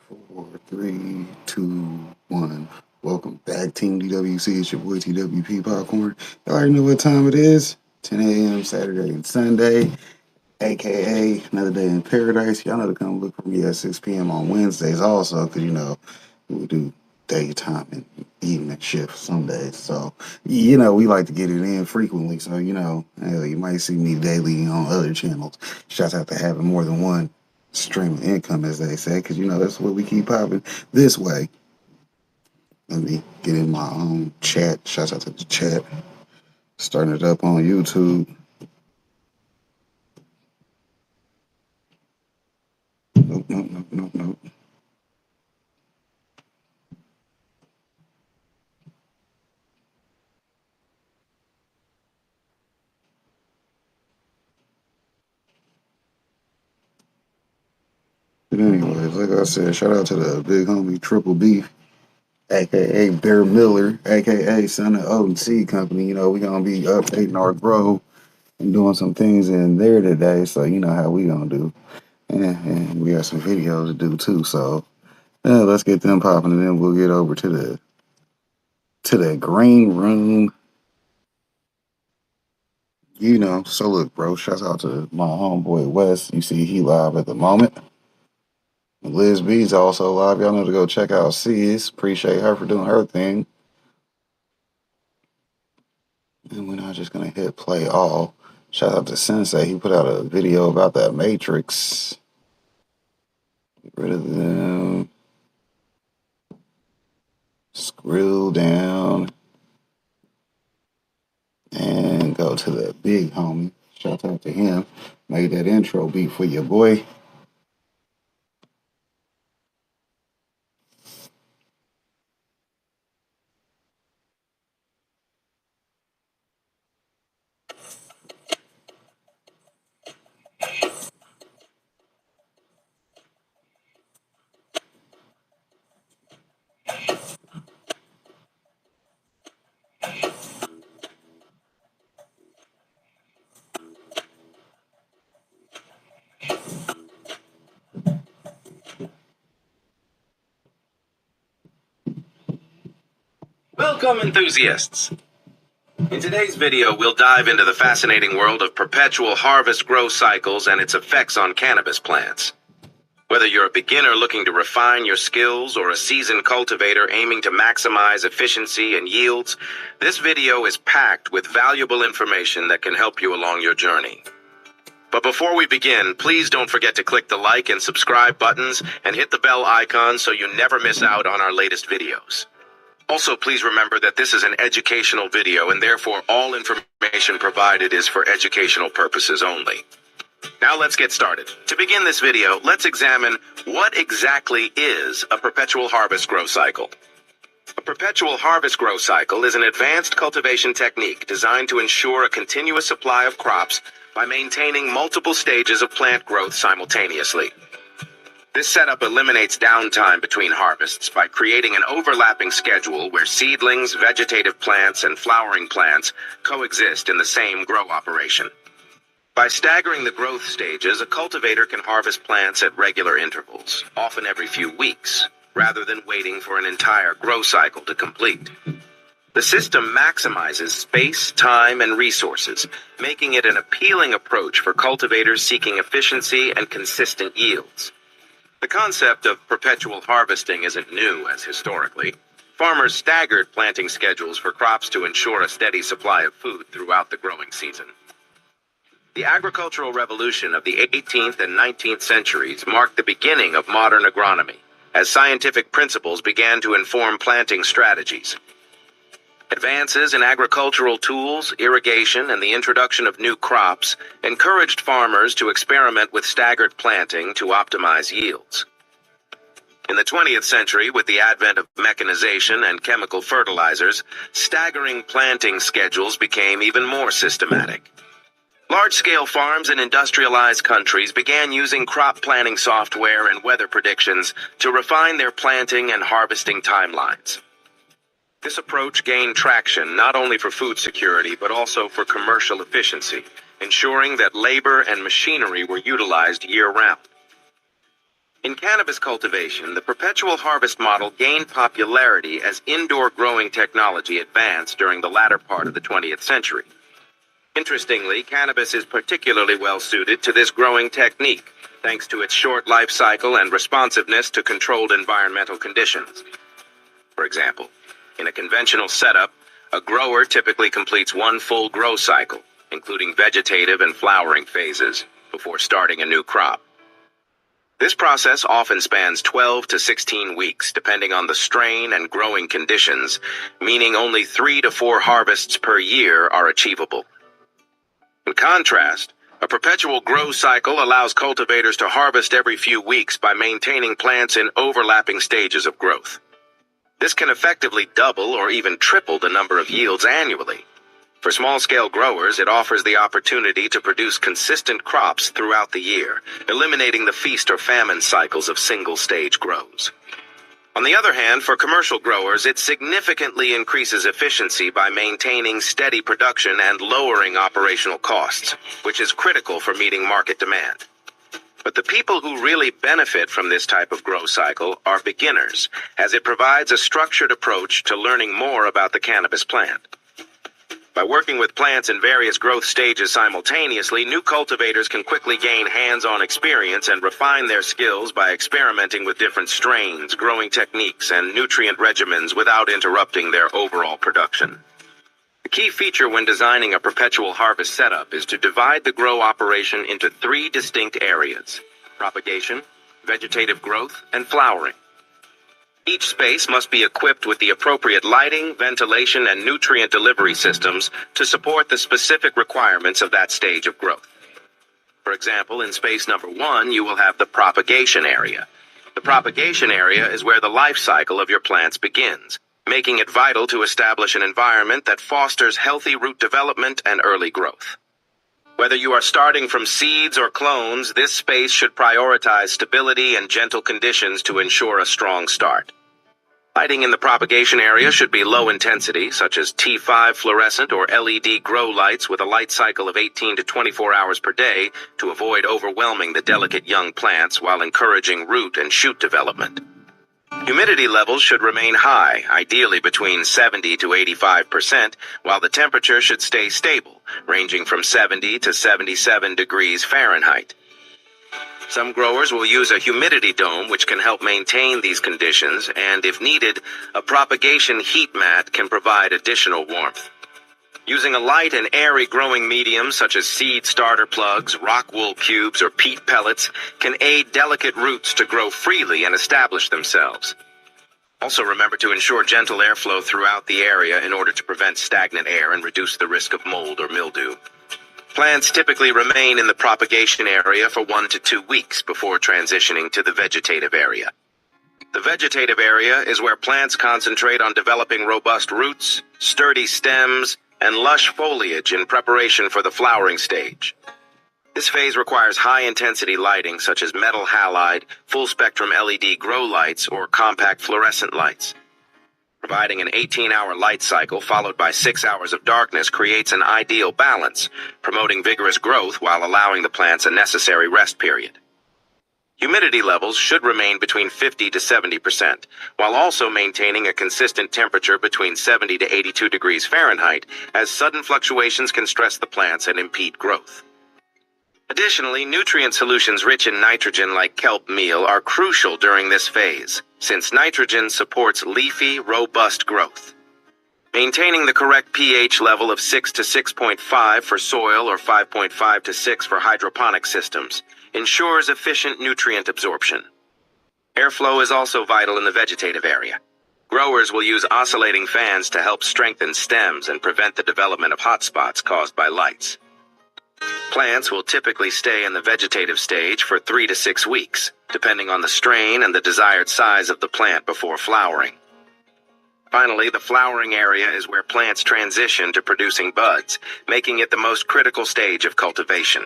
Four, three, two, one. Welcome back, Team DWC. It's your boy TWP Popcorn. Y'all already know what time it is. 10 a.m. Saturday and Sunday, aka another day in paradise. Y'all know to come look for me at 6 p.m. on Wednesdays also, because we do daytime and evening shift some days. So, we like to get it in frequently. So, hell, you might see me daily on other channels. Shouts out to having more than one stream of income, as they say, because that's what we keep popping this way. Let me get in my own chat. Shouts out to the chat. Starting it up on YouTube. Nope. But anyways, like I said, shout out to the big homie Triple Beef, aka Bear Miller, aka son of O&C Company. We gonna be updating our grow and doing some things in there today. So you know how we gonna do. And we got some videos to do too. So let's get them popping, and then we'll get over to the green room. So look, bro, shouts out to my homeboy Wes. You see he live at the moment. Liz B's also live. Y'all know to go check out Sis. Appreciate her for doing her thing. And we're not just gonna hit play all. Shout out to Sensei. He put out a video about that Matrix. Get rid of them. Scroll down. And go to the big homie. Shout out to him. Made that intro beat for your boy. Welcome, enthusiasts! In today's video, we'll dive into the fascinating world of perpetual harvest grow cycles and its effects on cannabis plants. Whether you're a beginner looking to refine your skills or a seasoned cultivator aiming to maximize efficiency and yields, this video is packed with valuable information that can help you along your journey. But before we begin, please don't forget to click the like and subscribe buttons and hit the bell icon so you never miss out on our latest videos. Also, please remember that this is an educational video and therefore all information provided is for educational purposes only. Now let's get started. To begin this video, let's examine what exactly is a perpetual harvest grow cycle. A perpetual harvest grow cycle is an advanced cultivation technique designed to ensure a continuous supply of crops by maintaining multiple stages of plant growth simultaneously. This setup eliminates downtime between harvests by creating an overlapping schedule where seedlings, vegetative plants, and flowering plants coexist in the same grow operation. By staggering the growth stages, a cultivator can harvest plants at regular intervals, often every few weeks, rather than waiting for an entire grow cycle to complete. The system maximizes space, time, and resources, making it an appealing approach for cultivators seeking efficiency and consistent yields. The concept of perpetual harvesting isn't new, as historically. Farmers staggered planting schedules for crops to ensure a steady supply of food throughout the growing season. The agricultural revolution of the 18th and 19th centuries marked the beginning of modern agronomy, as scientific principles began to inform planting strategies. Advances in agricultural tools, irrigation, and the introduction of new crops encouraged farmers to experiment with staggered planting to optimize yields. In the 20th century, with the advent of mechanization and chemical fertilizers, staggering planting schedules became even more systematic. Large-scale farms in industrialized countries began using crop planning software and weather predictions to refine their planting and harvesting timelines. This approach gained traction not only for food security but also for commercial efficiency, ensuring that labor and machinery were utilized year-round. In cannabis cultivation, the perpetual harvest model gained popularity as indoor growing technology advanced during the latter part of the 20th century. Interestingly, cannabis is particularly well suited to this growing technique, thanks to its short life cycle and responsiveness to controlled environmental conditions. For example, in a conventional setup, a grower typically completes one full grow cycle, including vegetative and flowering phases, before starting a new crop. This process often spans 12 to 16 weeks, depending on the strain and growing conditions, meaning only 3 to 4 harvests per year are achievable. In contrast, a perpetual grow cycle allows cultivators to harvest every few weeks by maintaining plants in overlapping stages of growth. This can effectively double or even triple the number of yields annually. For small-scale growers, it offers the opportunity to produce consistent crops throughout the year, eliminating the feast or famine cycles of single-stage grows. On the other hand, for commercial growers, it significantly increases efficiency by maintaining steady production and lowering operational costs, which is critical for meeting market demand. But the people who really benefit from this type of grow cycle are beginners, as it provides a structured approach to learning more about the cannabis plant. By working with plants in various growth stages simultaneously, new cultivators can quickly gain hands-on experience and refine their skills by experimenting with different strains, growing techniques, and nutrient regimens without interrupting their overall production. The key feature when designing a perpetual harvest setup is to divide the grow operation into 3 distinct areas: propagation, vegetative growth, and flowering. Each space must be equipped with the appropriate lighting, ventilation, and nutrient delivery systems to support the specific requirements of that stage of growth. For example, in space number 1, you will have the propagation area. The propagation area is where the life cycle of your plants begins, making it vital to establish an environment that fosters healthy root development and early growth. Whether you are starting from seeds or clones, this space should prioritize stability and gentle conditions to ensure a strong start. Lighting in the propagation area should be low intensity, such as T5 fluorescent or LED grow lights with a light cycle of 18 to 24 hours per day to avoid overwhelming the delicate young plants while encouraging root and shoot development. Humidity levels should remain high, ideally between 70 to 85%, while the temperature should stay stable, ranging from 70 to 77 degrees Fahrenheit. Some growers will use a humidity dome, which can help maintain these conditions, and if needed, a propagation heat mat can provide additional warmth. Using a light and airy growing medium such as seed starter plugs, rock wool cubes, or peat pellets can aid delicate roots to grow freely and establish themselves. Also remember to ensure gentle airflow throughout the area in order to prevent stagnant air and reduce the risk of mold or mildew. Plants typically remain in the propagation area for 1 to 2 weeks before transitioning to the vegetative area. The vegetative area is where plants concentrate on developing robust roots, sturdy stems, and lush foliage in preparation for the flowering stage. This phase requires high-intensity lighting such as metal halide, full-spectrum LED grow lights, or compact fluorescent lights. Providing an 18-hour light cycle followed by 6 hours of darkness creates an ideal balance, promoting vigorous growth while allowing the plants a necessary rest period. Humidity levels should remain between 50 to 70%, while also maintaining a consistent temperature between 70 to 82 degrees Fahrenheit, as sudden fluctuations can stress the plants and impede growth. Additionally, nutrient solutions rich in nitrogen like kelp meal are crucial during this phase, since nitrogen supports leafy, robust growth. Maintaining the correct pH level of 6 to 6.5 for soil or 5.5 to 6 for hydroponic systems ensures efficient nutrient absorption. Airflow is also vital in the vegetative area. Growers will use oscillating fans to help strengthen stems and prevent the development of hot spots caused by lights. Plants will typically stay in the vegetative stage for 3 to 6 weeks, depending on the strain and the desired size of the plant before flowering. Finally, the flowering area is where plants transition to producing buds, making it the most critical stage of cultivation.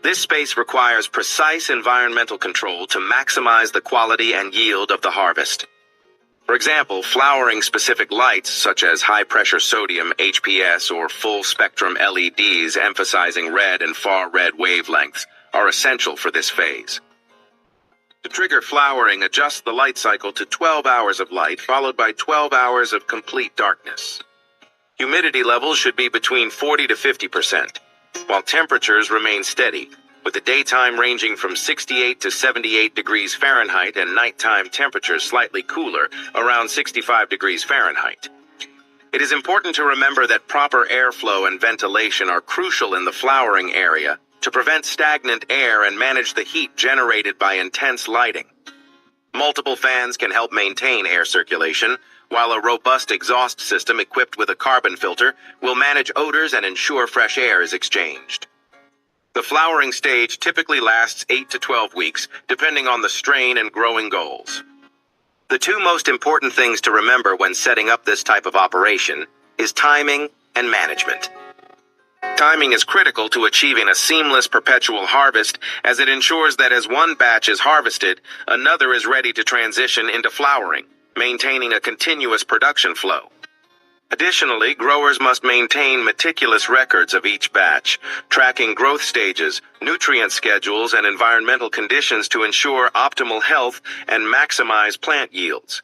This space requires precise environmental control to maximize the quality and yield of the harvest. For example, flowering-specific lights such as high-pressure sodium HPS or full-spectrum LEDs emphasizing red and far red wavelengths are essential for this phase. To trigger flowering, adjust the light cycle to 12 hours of light, followed by 12 hours of complete darkness. Humidity levels should be between 40 to 50%, while temperatures remain steady, with the daytime ranging from 68 to 78 degrees Fahrenheit and nighttime temperatures slightly cooler, around 65 degrees Fahrenheit. It is important to remember that proper airflow and ventilation are crucial in the flowering area to prevent stagnant air and manage the heat generated by intense lighting. Multiple fans can help maintain air circulation, while a robust exhaust system equipped with a carbon filter will manage odors and ensure fresh air is exchanged. The flowering stage typically lasts 8 to 12 weeks, depending on the strain and growing goals. The two most important things to remember when setting up this type of operation is timing and management. Timing is critical to achieving a seamless perpetual harvest, as it ensures that as one batch is harvested, another is ready to transition into flowering, maintaining a continuous production flow. Additionally, growers must maintain meticulous records of each batch, tracking growth stages, nutrient schedules, and environmental conditions to ensure optimal health and maximize plant yields.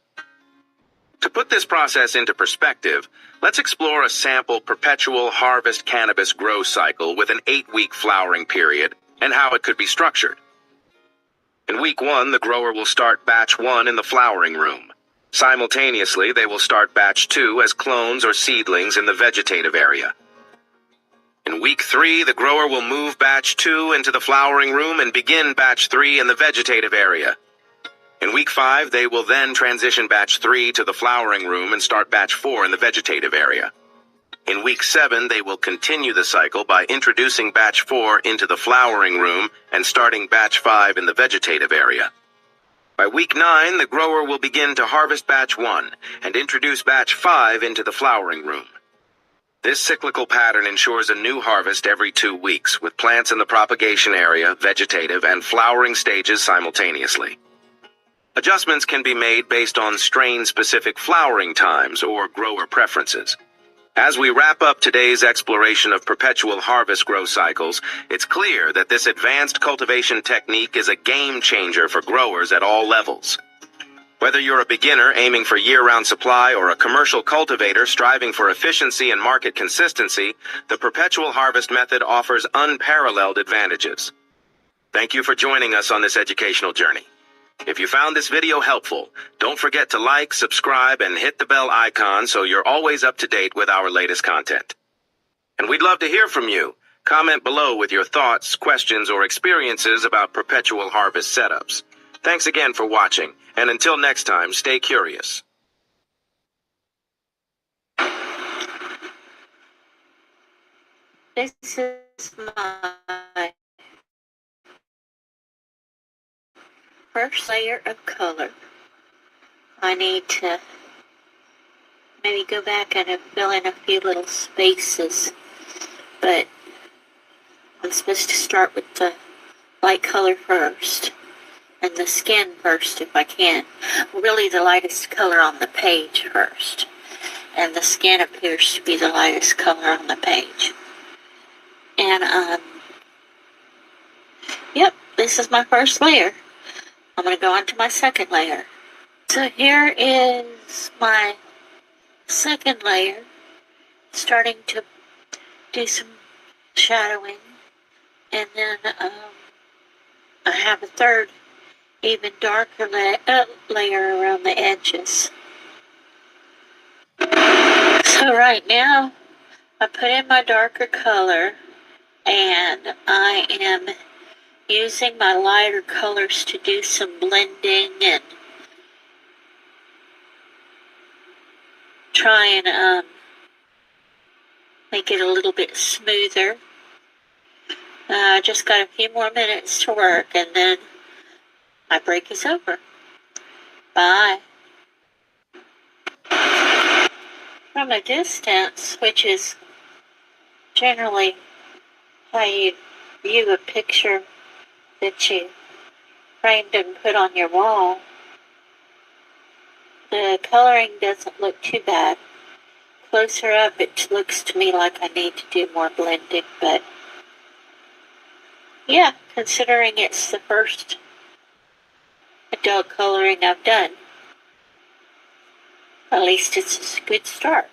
To put this process into perspective, let's explore a sample perpetual harvest cannabis grow cycle with an 8-week flowering period and how it could be structured. In week 1, the grower will start batch 1 in the flowering room. Simultaneously, they will start batch 2 as clones or seedlings in the vegetative area. In week 3, the grower will move batch 2 into the flowering room and begin batch 3 in the vegetative area. In week 5, they will then transition batch 3 to the flowering room and start batch 4 in the vegetative area. In week 7, they will continue the cycle by introducing batch 4 into the flowering room and starting batch 5 in the vegetative area. By week 9, the grower will begin to harvest batch 1 and introduce batch 5 into the flowering room. This cyclical pattern ensures a new harvest every 2 weeks, with plants in the propagation area, vegetative, and flowering stages simultaneously. Adjustments can be made based on strain-specific flowering times or grower preferences. As we wrap up today's exploration of perpetual harvest grow cycles, it's clear that this advanced cultivation technique is a game changer for growers at all levels. Whether you're a beginner aiming for year-round supply or a commercial cultivator striving for efficiency and market consistency, the perpetual harvest method offers unparalleled advantages. Thank you for joining us on this educational journey. If you found this video helpful, don't forget to like, subscribe, and hit the bell icon so you're always up to date with our latest content. And we'd love to hear from you. Comment below with your thoughts, questions, or experiences about perpetual harvest setups. Thanks again for watching, and until next time, stay curious. This is my first layer of color. I need to maybe go back and fill in a few little spaces, but I'm supposed to start with the light color first and the skin first if I can. Really the lightest color on the page first, and the skin appears to be the lightest color on the page. And yep, this is my first layer. I'm going to go on to my second layer. So here is my second layer, starting to do some shadowing, and then I have a third, even darker layer around the edges. So right now, I put in my darker color, and I am using my lighter colors to do some blending and try and make it a little bit smoother. I just got a few more minutes to work, and then my break is over. Bye. From a distance, which is generally how you view a picture that you framed and put on your wall, the coloring doesn't look too bad. Closer up, it looks to me like I need to do more blending, but yeah, considering it's the first adult coloring I've done. At least it's a good start.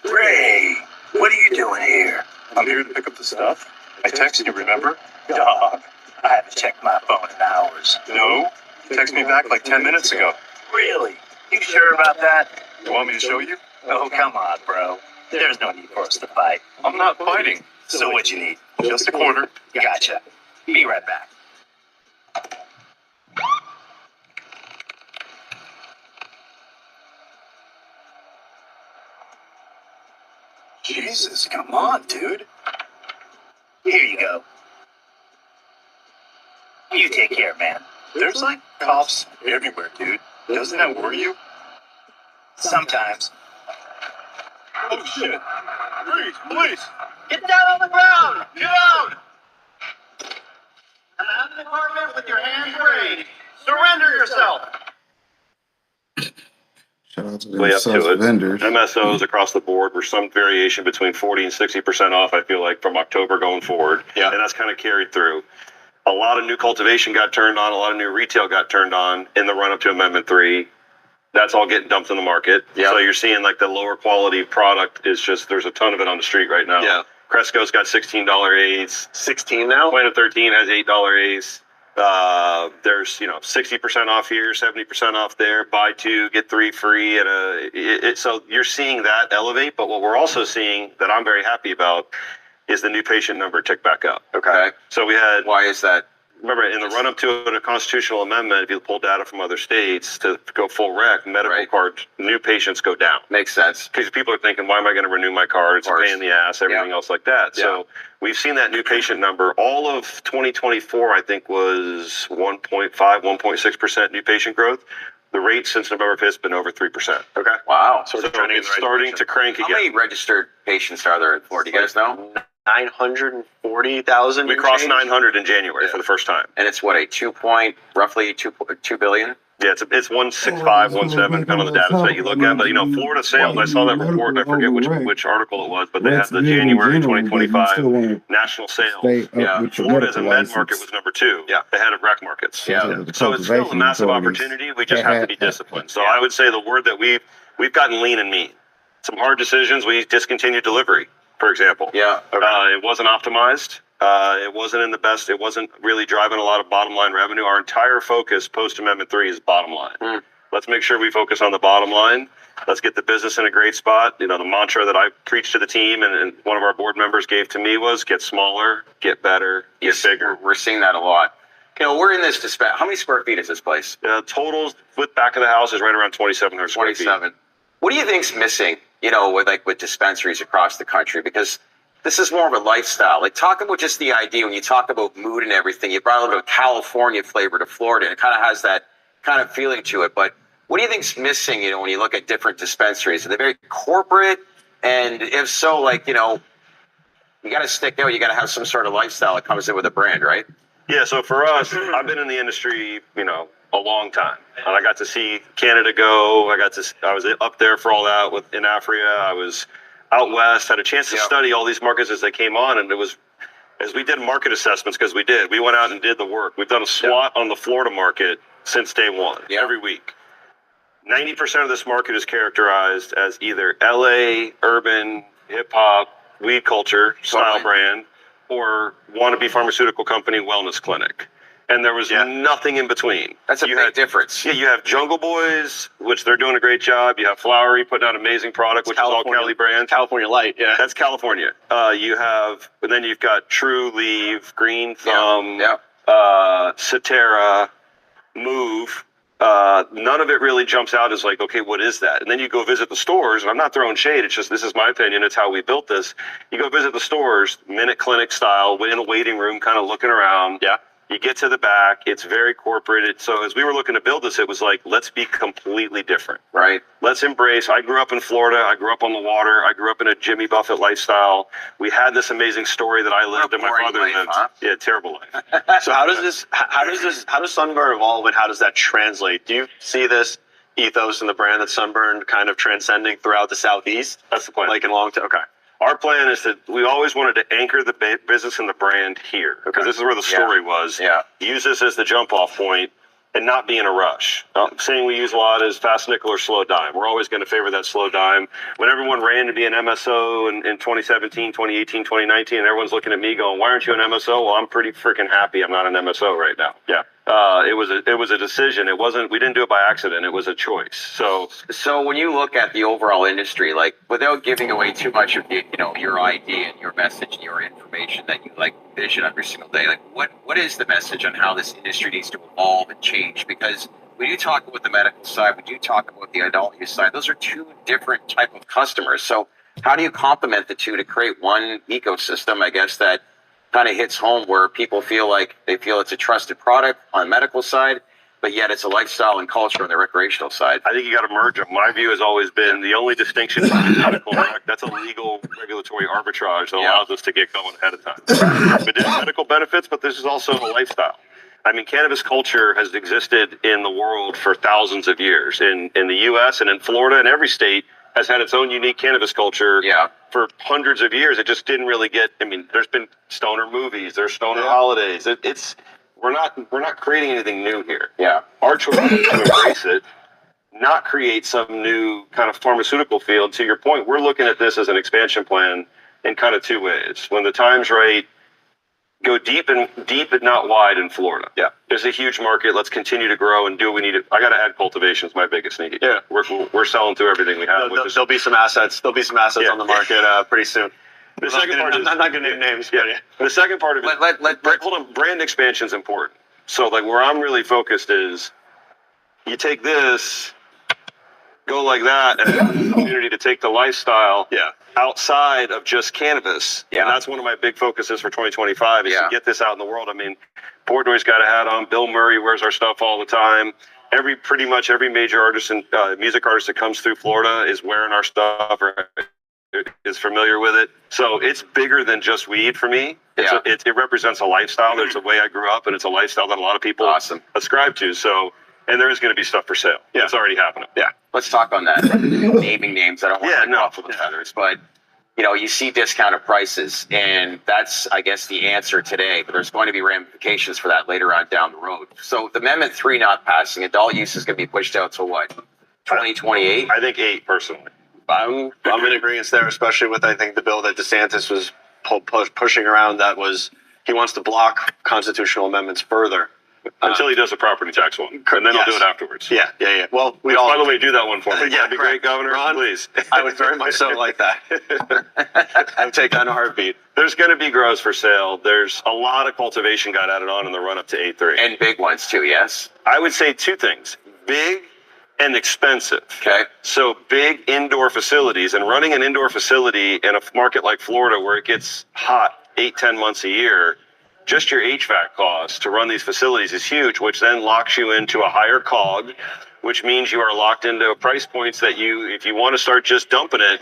Ray, what are you doing here? I'm here to pick up the stuff. I texted you, remember? Dog, I haven't checked my phone in hours. no? You texted me back like 10 minutes ago. Really? You sure about that? You want me to show you? Oh, come on, bro. There's no need for us to fight. I'm not fighting. So what you need? Just a quarter. Gotcha. Be right back. Jesus, come on, dude. Here you go. You take care, man. There's like cops everywhere, dude. Doesn't that worry you? Sometimes. Oh shit. Freeze, police! Get down on the ground! Get down! Come out of the apartment with your hands raised. Surrender yourself. Shout out to Way the up sus to it. vendors. MSOs across the board were some variation between 40 and 60% off, I feel like, from October going forward. Yeah. And that's kind of carried through. A lot of new cultivation got turned on. A lot of new retail got turned on in the run-up to Amendment 3. That's all getting dumped in the market. Yeah. So you're seeing like the lower quality product is just, there's a ton of it on the street right now. Yeah. Cresco's got $16 A's. 16 now? Planet 13 has $8 A's. There's 60% off here, 70% off there. Buy two, get three free. So you're seeing that elevate. But what we're also seeing that I'm very happy about is the new patient number tick back up. Okay. So we had, Why is that? remember, in the run-up to a constitutional amendment, if you pull data from other states to go full rec, medical Right. cards, new patients go down. Makes sense. Because people are thinking, why am I going to renew my card? It's a course. pain in the ass, everything else like that. Yeah. So we've seen that new patient number. All of 2024, I think, was 1.5, 1.6% new patient growth. The rate since November 5th has been over 3%. Okay. Wow. So it's starting to crank How again. many registered patients are there in Florida? Do you guys know? 940,000. We crossed 900 in January for the first time. And it's what, roughly 2 billion? Yeah, it's 165, 17, depending on the data set you look at. But Florida sales, I saw that report. I forget which article it was, but they have the January 2025 national sales. Florida as a med market was number 2, ahead of rec markets. Yeah. So it's still a massive opportunity. We just have to be disciplined. So I would say the word that we've gotten lean and mean. Some hard decisions. We discontinued delivery, for example. Yeah. It wasn't optimized. It wasn't in the best. It wasn't really driving a lot of bottom line revenue. Our entire focus post Amendment 3 is bottom line. Let's make sure we focus on the bottom line. Let's get the business in a great spot. The mantra that I preached to the team and one of our board members gave to me was get smaller, get better, get bigger. We're seeing that a lot. We're in this dispatch. How many square feet is this place? Total with back of the house is right around 2,700 square feet. 27. What do you think's missing, with dispensaries across the country? Because this is more of a lifestyle. Talk about just the idea when you talk about mood and everything. You brought a little bit of California flavor to Florida, and it kind of has that kind of feeling to it. But what do you think's missing, when you look at different dispensaries? Are they very corporate? And if so, you got to stick out. You got to have some sort of lifestyle that comes in with a brand, right? Yeah, so for us, I've been in the industry, a long time. And I got to see Canada go. I was up there for all that in Africa. I was out west, had a chance to study all these markets as they came on. And it was, as we did market assessments, because we went out and did the work. We've done a SWOT on the Florida market since day one, every week. 90% of this market is characterized as either LA, urban, hip hop, weed culture, style brand, or wannabe pharmaceutical company wellness clinic. And there was nothing in between. That's a big difference. Yeah, you have Jungle Boys, which they're doing a great job. You have Flowery putting out amazing product, which is all Cali brand. California Light, yeah. That's California. But then you've got True Leave, Green Thumb, Cetera, Move. None of it really jumps out as okay, what is that? And then you go visit the stores, and I'm not throwing shade. It's just, this is my opinion. It's how we built this. You go visit the stores, minute clinic style, in a waiting room, kind of looking around. Yeah. You get to the back, it's very corporate. So as we were looking to build this, it was let's be completely different. Right. Let's embrace. I grew up in Florida. I grew up on the water. I grew up in a Jimmy Buffett lifestyle. We had this amazing story that I lived and my father lived. Huh? Yeah, terrible life. So how does SunGuard evolve, and how does that translate? Do you see this, ethos and the brand that Sunburn kind of transcending throughout the Southeast? That's the plan. Like in long term? Okay. Our plan is that we always wanted to anchor the business and the brand here, because this is where the story was. Yeah. Use this as the jump off point and not be in a rush. Saying we use a lot is fast nickel or slow dime. We're always going to favor that slow dime. When everyone ran to be an MSO in 2017, 2018, 2019, and everyone's looking at me going, why aren't you an MSO? Well, I'm pretty freaking happy I'm not an MSO right now. Yeah. It was a decision. We didn't do it by accident. It was a choice. So when you look at the overall industry, like without giving away too much of your idea and your message and your information that you like vision every single day, like what is the message on how this industry needs to evolve and change? Because when you talk about the medical side, when you talk about the adult use side, those are two different type of customers. So how do you complement the two to create one ecosystem, I guess, that kind of hits home where people feel it's a trusted product on the medical side, but yet it's a lifestyle and culture on the recreational side? I think you got to merge them. My view has always been the only distinction is medical. That's a legal regulatory arbitrage that allows us to get going ahead of time. Medical benefits, but this is also a lifestyle. I mean, cannabis culture has existed in the world for thousands of years. In the U.S. and in Florida and every state has had its own unique cannabis culture for hundreds of years. It just didn't really get. I mean, there's been stoner movies, there's stoner holidays. We're not creating anything new here. Yeah, our choice is to embrace it, not create some new kind of pharmaceutical field. To your point, we're looking at this as an expansion plan in kind of two ways. When the time's right, go deep but not wide in Florida. Yeah. There's a huge market. Let's continue to grow and do what we need. I got to add cultivation is my biggest need. Yeah. We're selling through everything we have. There'll be some assets. There'll be some assets on the market pretty soon. The second part is, I'm not going to name names. Yeah. The second part of it, hold on, brand expansion is important. So like where I'm really focused is you take this, go like that, and have the opportunity to take the lifestyle outside of just cannabis. Yeah. And that's one of my big focuses for 2025 is to get this out in the world. I mean, Portnoy's got a hat on. Bill Murray wears our stuff all the time. Pretty much every major artist and music artist that comes through Florida is wearing our stuff or is familiar with it. So it's bigger than just weed for me. It represents a lifestyle. There's a way I grew up, and it's a lifestyle that a lot of people ascribe to. So, and there is going to be stuff for sale. Yeah. It's already happening. Yeah. Let's talk on that. Naming names. I don't want to off with the feathers, but you see discounted prices, and that's, I guess, the answer today. But there's going to be ramifications for that later on down the road. So the Amendment 3 not passing, adult use is going to be pushed out to what? 2028? I think 8 personally. I'm in agreement there, especially with, I think, the bill that DeSantis was pushing around that was he wants to block constitutional amendments further. Until he does a property tax one. And then he'll do it afterwards. Yeah. Well, by the way, do that one for me. Yeah, that'd be great, Governor. Ron, please. I would very much so like that. I would take that in a heartbeat. There's going to be grows for sale. There's a lot of cultivation got added on in the run up to 8.3. And big ones too, yes? I would say 2 things. Big and expensive. Okay. So big indoor facilities, and running an indoor facility in a market like Florida where it gets hot 8-10 months a year, just your HVAC cost to run these facilities is huge, which then locks you into a higher COG, which means you are locked into price points that if you want to start just dumping it,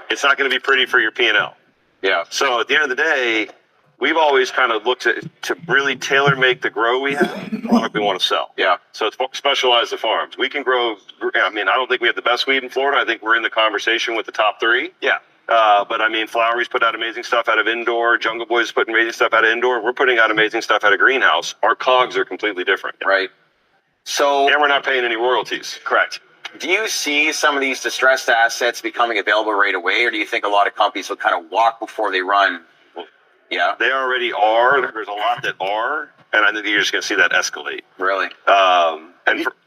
it's not going to be pretty for your P&L. Yeah. So at the end of the day, we've always kind of looked to really tailor make the grow we have, the product we want to sell. Yeah. So it's specialized the farms. We can grow. I mean, I don't think we have the best weed in Florida. I think we're in the conversation with the top 3. Yeah. But I mean, Flowery's put out amazing stuff out of indoor. Jungle Boy's put amazing stuff out of indoor. We're putting out amazing stuff out of greenhouse. Our COGS are completely different. Right. So. And we're not paying any royalties. Correct. Do you see some of these distressed assets becoming available right away, or do you think a lot of companies will kind of walk before they run? Yeah. They already are. There's a lot that are, and I think you're just going to see that escalate. Really?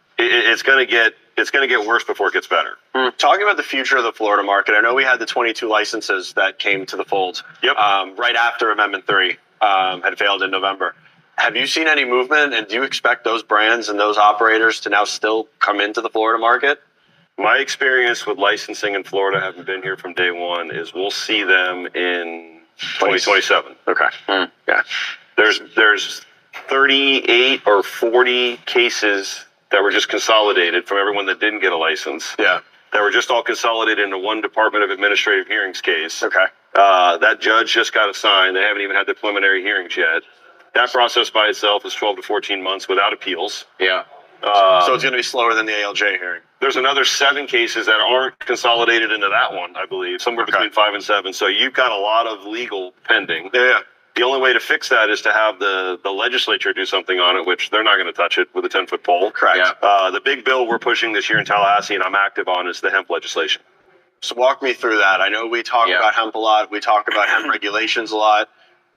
It's going to get worse before it gets better. Talking about the future of the Florida market, I know we had the 22 licenses that came to the fold. Yep. Right after Amendment 3 had failed in November. Have you seen any movement, and do you expect those brands and those operators to now still come into the Florida market? My experience with licensing in Florida, having been here from day one, is we'll see them in 2027. Okay. Yeah. There's 38 or 40 cases that were just consolidated from everyone that didn't get a license. Yeah. That were just all consolidated into one Department of Administrative Hearings case. Okay. That judge just got assigned. They haven't even had the preliminary hearings yet. That process by itself is 12 to 14 months without appeals. Yeah. So it's going to be slower than the ALJ hearing. There's another 7 cases that aren't consolidated into that one, I believe, somewhere between 5 and 7. So you've got a lot of legal pending. Yeah. The only way to fix that is to have the legislature do something on it, which they're not going to touch it with a 10-foot pole. Correct. Yeah. The big bill we're pushing this year in Tallahassee, and I'm active on, is the hemp legislation. So walk me through that. I know we talk about hemp a lot. We talk about hemp regulations a lot.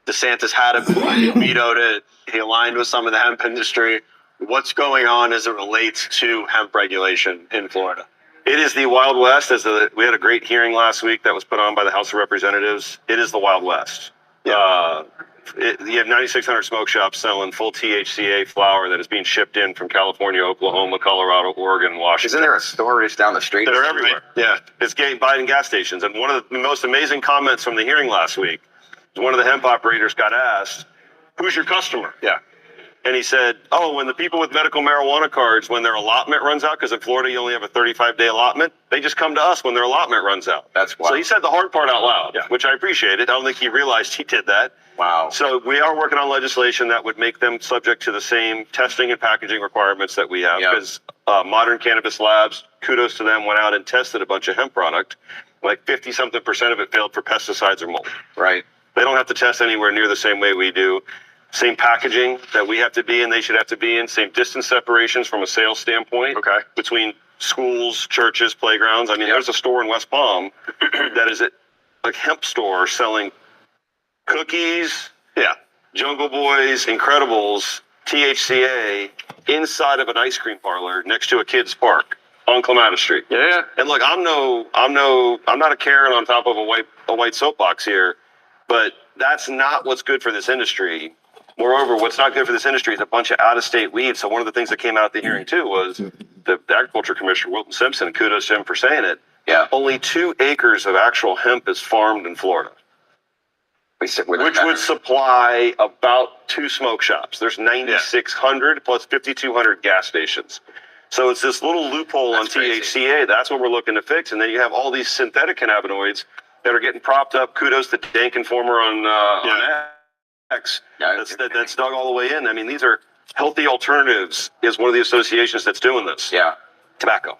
DeSantis had it, he vetoed it. He aligned with some of the hemp industry. What's going on as it relates to hemp regulation in Florida? It is the Wild West. We had a great hearing last week that was put on by the House of Representatives. It is the Wild West. Yeah. You have 9,600 smoke shops selling full THCA flower that is being shipped in from California, Oklahoma, Colorado, Oregon, Washington. Isn't there a store just down the street? They're everywhere. Yeah. It's buying gas stations. And one of the most amazing comments from the hearing last week was one of the hemp operators got asked, "Who's your customer?" Yeah. And he said, "Oh, when the people with medical marijuana cards, when their allotment runs out, because in Florida you only have a 35-day allotment, they just come to us when their allotment runs out." That's wild. So he said the hard part out loud, which I appreciated. I don't think he realized he did that. Wow. So we are working on legislation that would make them subject to the same testing and packaging requirements that we have. Because Modern Cannabis Labs, kudos to them, went out and tested a bunch of hemp product. Like 50-something% of it failed for pesticides or mold. Right. They don't have to test anywhere near the same way we do. Same packaging that we have to be in, they should have to be in. Same distance separations from a sales standpoint between schools, churches, playgrounds. I mean, there's a store in West Palm that is a hemp store selling cookies, Jungle Boys, Incredibles, THCA inside of an ice cream parlor next to a kid's park on Clematis Street. Yeah. And look, I'm not a Karen on top of a white soapbox here, but that's not what's good for this industry. Moreover, what's not good for this industry is a bunch of out-of-state weeds. So one of the things that came out at the hearing, too, was the Agriculture Commissioner, Wilton Simpson, kudos to him for saying it, only 2 acres of actual hemp is farmed in Florida, which would supply about 2 smoke shops. There's 9,600 plus 5,200 gas stations. So it's this little loophole on THCA. That's what we're looking to fix. And then you have all these synthetic cannabinoids that are getting propped up. Kudos to Dank Informer on X. That's dug all the way in. I mean, these are Healthy Alternatives is one of the associations that's doing this. Tobacco.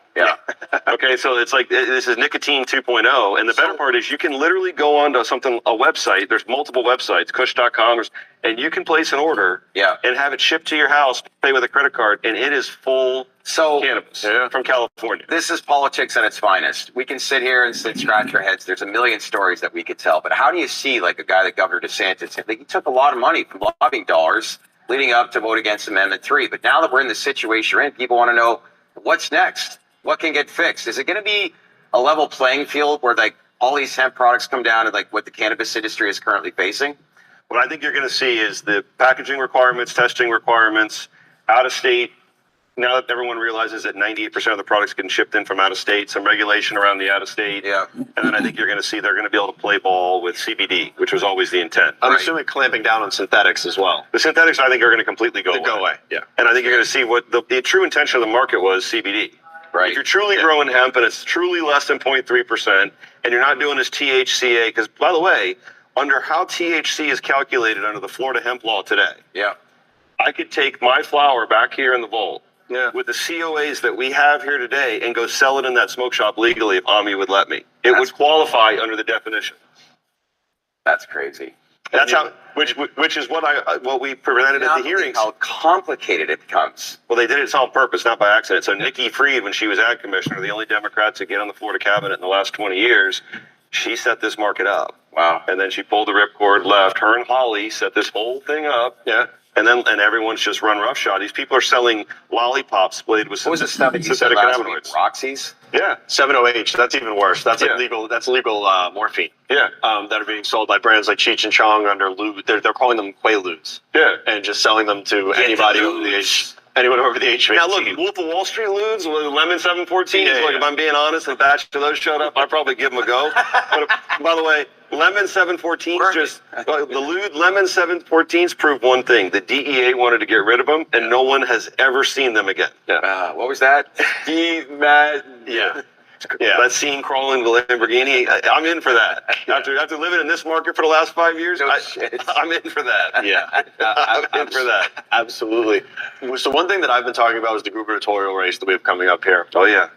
Okay, so it's like this is nicotine 2.0, and the better part is you can literally go onto a website. There's multiple websites, Kush.com, and you can place an order and have it shipped to your house, pay with a credit card, and it is full cannabis from California. This is politics at its finest. We can sit here and scratch our heads. There's a million stories that we could tell, but how do you see like a guy like Governor DeSantis? He took a lot of money from lobbying dollars leading up to vote against Amendment 3, but now that we're in the situation we're in, people want to know what's next. What can get fixed? Is it going to be a level playing field where like all these hemp products come down to like what the cannabis industry is currently facing? What I think you're going to see is the packaging requirements, testing requirements, out of state. Now that everyone realizes that 98% of the products getting shipped in from out of state, some regulation around the out of state. And then I think you're going to see they're going to be able to play ball with CBD, which was always the intent. I'm assuming clamping down on synthetics as well. The synthetics, I think, are going to completely go away. And I think you're going to see what the true intention of the market was CBD. If you're truly growing hemp and it's truly less than 0.3%, and you're not doing this THCA, because by the way, under how THC is calculated under the Florida hemp law today, I could take my flower back here in the vault with the COAs that we have here today and go sell it in that smoke shop legally if AMI would let me. It would qualify under the definition. That's crazy. That's how, which is what we presented at the hearings. How complicated it becomes. Well, they did it on purpose, not by accident. So Nikki Fried, when she was ag commissioner, the only Democrat to get on the Florida cabinet in the last 20 years, she set this market up. Wow. And then she pulled the ripcord, left. Her and Holly set this whole thing up. And everyone's just run roughshod. These people are selling lollipops splayed with synthetic cannabinoids. Roxy's? 7-OH. That's even worse. That's illegal. That's legal morphine. That are being sold by brands like Cheech and Chong under They're calling them Quaaludes. And just selling them to anybody over the age. Anyone over the age of 18. Now look, Wolf of Wall Street Ludes with Lemon 714. If I'm being honest, and a batch of those showed up, I'd probably give them a go. But by the way, Lemon 714s the Lude Lemon 714s prove one thing: the DEA wanted to get rid of them, and no one has ever seen them again. What was that? Yeah. That scene crawling the Lamborghini, I'm in for that. After living in this market for the last 5 years, I'm in for that. Yeah. I'm in for that. Absolutely. So one thing that I've been talking about is the gubernatorial race that we have coming up here. Oh, yeah.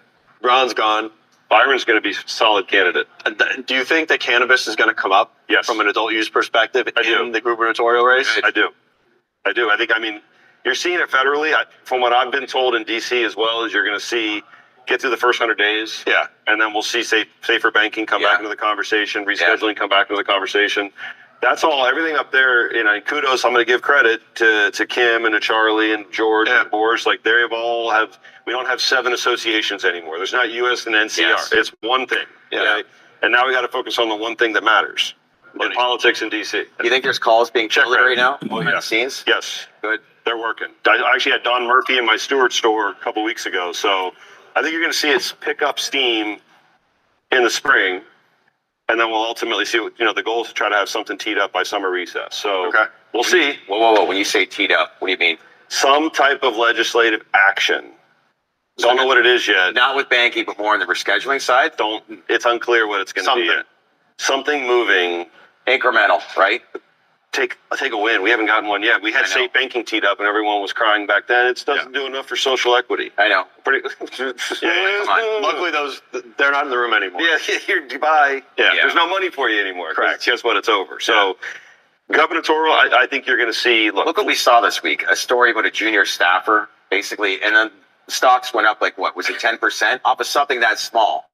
Braun's gone. Byron's going to be a solid candidate. Do you think that cannabis is going to come up Yes. from an adult use perspective I do. in the gubernatorial race? I do. I mean, you're seeing it federally. From what I've been told in D.C. as well, is you're going to get through the first 100 days. Yeah. And then we'll see safer banking come back into the conversation, rescheduling come back into the conversation. That's all, everything up there, kudos, I'm going to give credit to Kim and to Charlie and George and Boris. Like, we don't have 7 associations anymore. There's not US and NCR. Yes. It's one thing. Yeah. Okay? And now we got to focus on the one thing that matters. In politics in D.C. You think there's calls being fielded right now? Oh, behind the scenes? Yes. Good. They're working. I actually had Don Murphy in my Stewart store a couple weeks ago. So I think you're going to see it pick up steam in the spring. And then we'll ultimately see the goal is to try to have something teed up by summer recess. So we'll see. Whoa. When you say teed up, what do you mean? Some type of legislative action. Don't know what it is yet. Not with banking, but more on the rescheduling side? It's unclear what it's going to be yet. Something moving. Incremental, right? Take a win. We haven't gotten one yet. We had safe banking teed up, and everyone was crying back then. It doesn't do enough for social equity. I know. Pretty. Come on. Luckily, they're not in the room anymore. Yeah, you're Dubai. Yeah. There's no money for you anymore. Correct. Guess what? It's over. So, gubernatorial, I think you're going to see. Look what we saw this week. A story about a junior staffer, basically, and then stocks went up like, what, was it 10% off of something that small?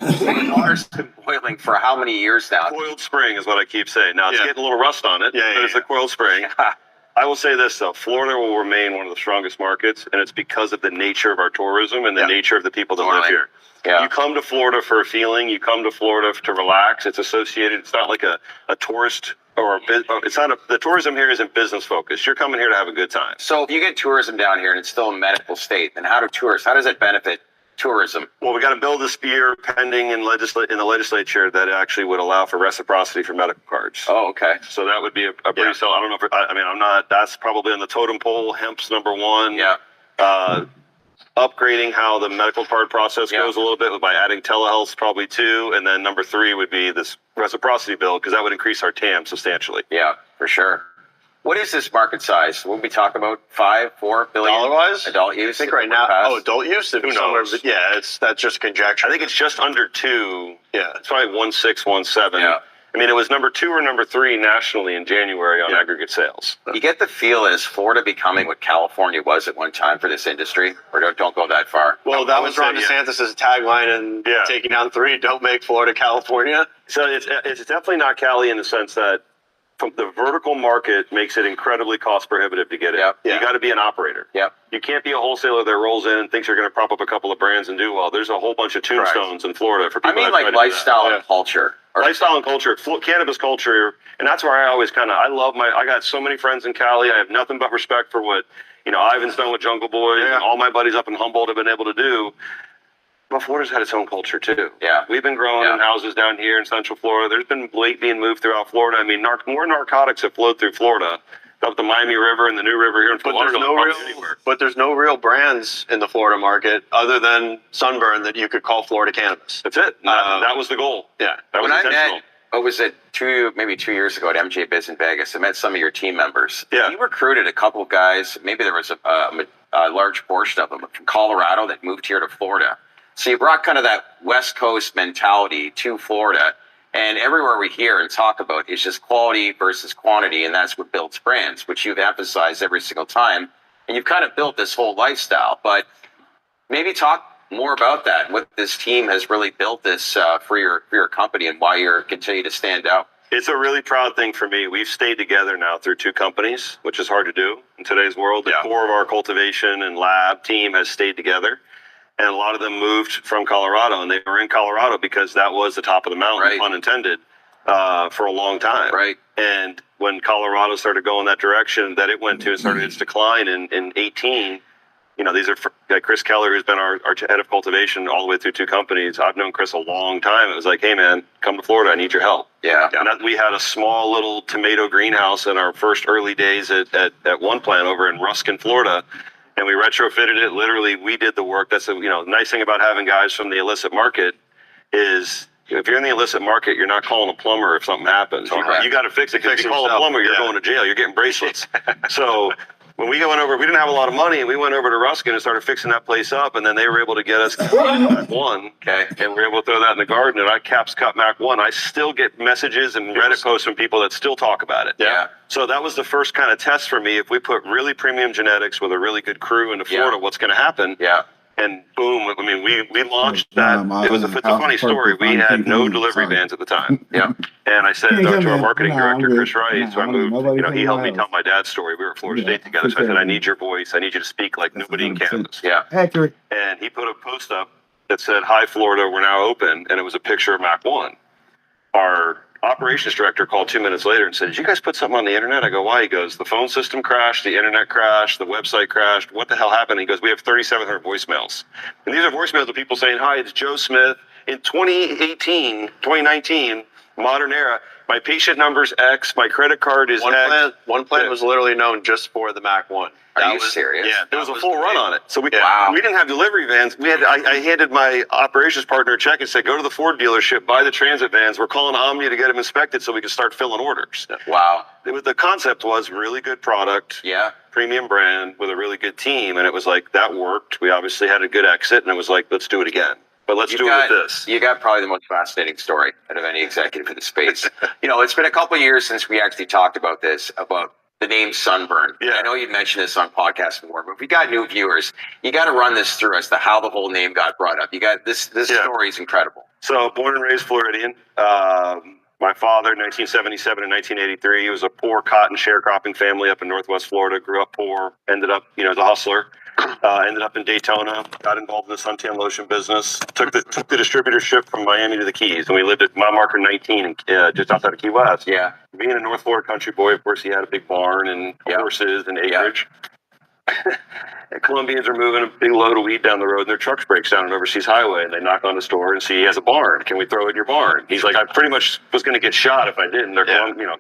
The water's been boiling for how many years now? Coiled spring is what I keep saying. Now, it's getting a little rust on it, but it's a coiled spring. I will say this, though. Florida will remain one of the strongest markets, and it's because of the nature of our tourism and the nature of the people that live here. Yeah. You come to Florida for a feeling. You come to Florida to relax. It's associated. It's not like a tourist it's not the tourism here isn't business focused. You're coming here to have a good time. So if you get tourism down here and it's still a medical state, then how does it benefit tourism? Well, we got a bill this year pending in the legislature that actually would allow for reciprocity for medical cards. Oh, okay. So that would be a pretty I don't know if I'm not. That's probably on the totem pole. Hemp's number one. Yeah. Upgrading how the medical card process goes a little bit by adding telehealth, probably 2, and then number 3 would be this reciprocity bill because that would increase our TAM substantially. Yeah, for sure. What is this market size? What we talk about? $5-4 billion dollar-wise? Adult use. I think right now. Adult use. Who knows? That's just conjecture. I think it's just under 2. Yeah, it's probably 1.6, 1.7. Yeah. I mean, it was number 2 or number 3 nationally in January on aggregate sales. You get the feel, is Florida becoming what California was at one time for this industry? Or don't go that far? Well, that was Ron DeSantis' tagline and taking down 3, don't make Florida California. So it's definitely not Cali in the sense that the vertical market makes it incredibly cost prohibitive to get it. Yep. You got to be an operator. Yep. You can't be a wholesaler that rolls in and thinks you're going to prop up a couple of brands and do well. There's a whole bunch of tombstones in Florida for people. Like lifestyle and culture. Lifestyle and culture, cannabis culture, and that's where I always I got so many friends in Cali. I have nothing but respect for what, Ivan's done with Jungle Boys and all my buddies up in Humboldt have been able to do. But Florida's had its own culture, too. Yeah. We've been growing in houses down here in Central Florida. There's been weight being moved throughout Florida. I mean, more narcotics have flowed through Florida, up the Miami River and the New River here in Florida. But there's no real brands in the Florida market other than Sunburn that you could call Florida cannabis. That's it. That was the goal. Yeah. That was intentional. Was it maybe 2 years ago at MJ Biz in Vegas? I met some of your team members. Yeah. You recruited a couple of guys. Maybe there was a large portion of them from Colorado that moved here to Florida. So you brought kind of that West Coast mentality to Florida, and everywhere we hear and talk about is just quality versus quantity, and that's what builds brands, which you've emphasized every single time. And you've kind of built this whole lifestyle, but maybe talk more about that, what this team has really built this for your company and why you're continue to stand out. It's a really proud thing for me. We've stayed together now through 2 companies, which is hard to do in today's world. The core of our cultivation and lab team has stayed together. And a lot of them moved from Colorado, and they were in Colorado because that was the top of the mountain, pun intended, for a long time. Right. And when Colorado started going that direction that it went to, it started its decline in 18. These are Chris Keller, who's been our head of cultivation all the way through 2 companies. I've known Chris a long time. It was like, hey, man, come to Florida. I need your help. Yeah. And we had a small little tomato greenhouse in our first early days at one plant over in Ruskin, Florida. and we retrofitted it. Literally, we did the work. That's the nice thing about having guys from the illicit market is if you're in the illicit market, you're not calling a plumber if something happens. You got to fix it. Because if you call a plumber, you're going to jail. You're getting bracelets. So when we went over, we didn't have a lot of money, and we went over to Ruskin and started fixing that place up, and then they were able to get us Mac 1, and we were able to throw that in the garden, and I caps cut Mac 1. I still get messages and Reddit posts from people that still talk about it. Yeah. So that was the first kind of test for me. If we put really premium genetics with a really good crew into Florida, what's going to happen? Yeah. And boom, I mean, we launched that. It's a funny story. We had no delivery vans at the time. Yeah. And I said to our marketing director, I'm Chris good. Wright, so I moved, he helped me tell my dad's story. We were at Florida State together. So I said, I need your voice. I need you to speak like nobody in cannabis. Yeah. Accurate. And he put a post up that said, "Hi, Florida, we're now open." And it was a picture of Mac 1. Our operations director called 2 minutes later and said, "Did you guys put something on the internet?" I go, "Why?" He goes, "The phone system crashed, the internet crashed, the website crashed. What the hell happened?" He goes, "We have 3,700 voicemails. And these are voicemails of people saying, 'Hi, it's Joe Smith. In 2019, modern era, my patient number's X, my credit card is X.'" One plant was literally known just for the Mac 1. Are you serious? Yeah, there was a full run on it. So we Wow. didn't have delivery vans. I handed my operations partner a check and said, "Go to the Ford dealership, buy the transit vans. We're calling Omnia to get them inspected so we can start filling orders." Wow. The concept was really good product, Yeah. premium brand with a really good team, and it was like that worked. We obviously had a good exit, and it was like, let's do it again. But let's do it with this. You got probably the most fascinating story out of any executive in the space. It's been a couple of years since we actually talked about this, about the name Sunburn. Yeah. I know you've mentioned this on podcasts before, but if we got new viewers, you got to run this through as to how the whole name got brought up. You got this story is incredible. So born and raised Floridian. My father, 1977 and 1983, he was a poor cotton sharecropping family up in Northwest Florida. Grew up poor, ended up, as a hustler. Ended up in Daytona, got involved in the suntan lotion business, took the distributorship from Miami to the Keys, and we lived at mile marker 19, just outside of Key West. Yeah. Being a North Florida country boy, of course, he had a big barn and horses and acreage. And Colombians are moving a big load of weed down the road, and their trucks breaks down an overseas highway, and they knock on his door and see he has a barn. "Can we throw it in your barn?" He's like, "I pretty much was going to get shot if I didn't." They're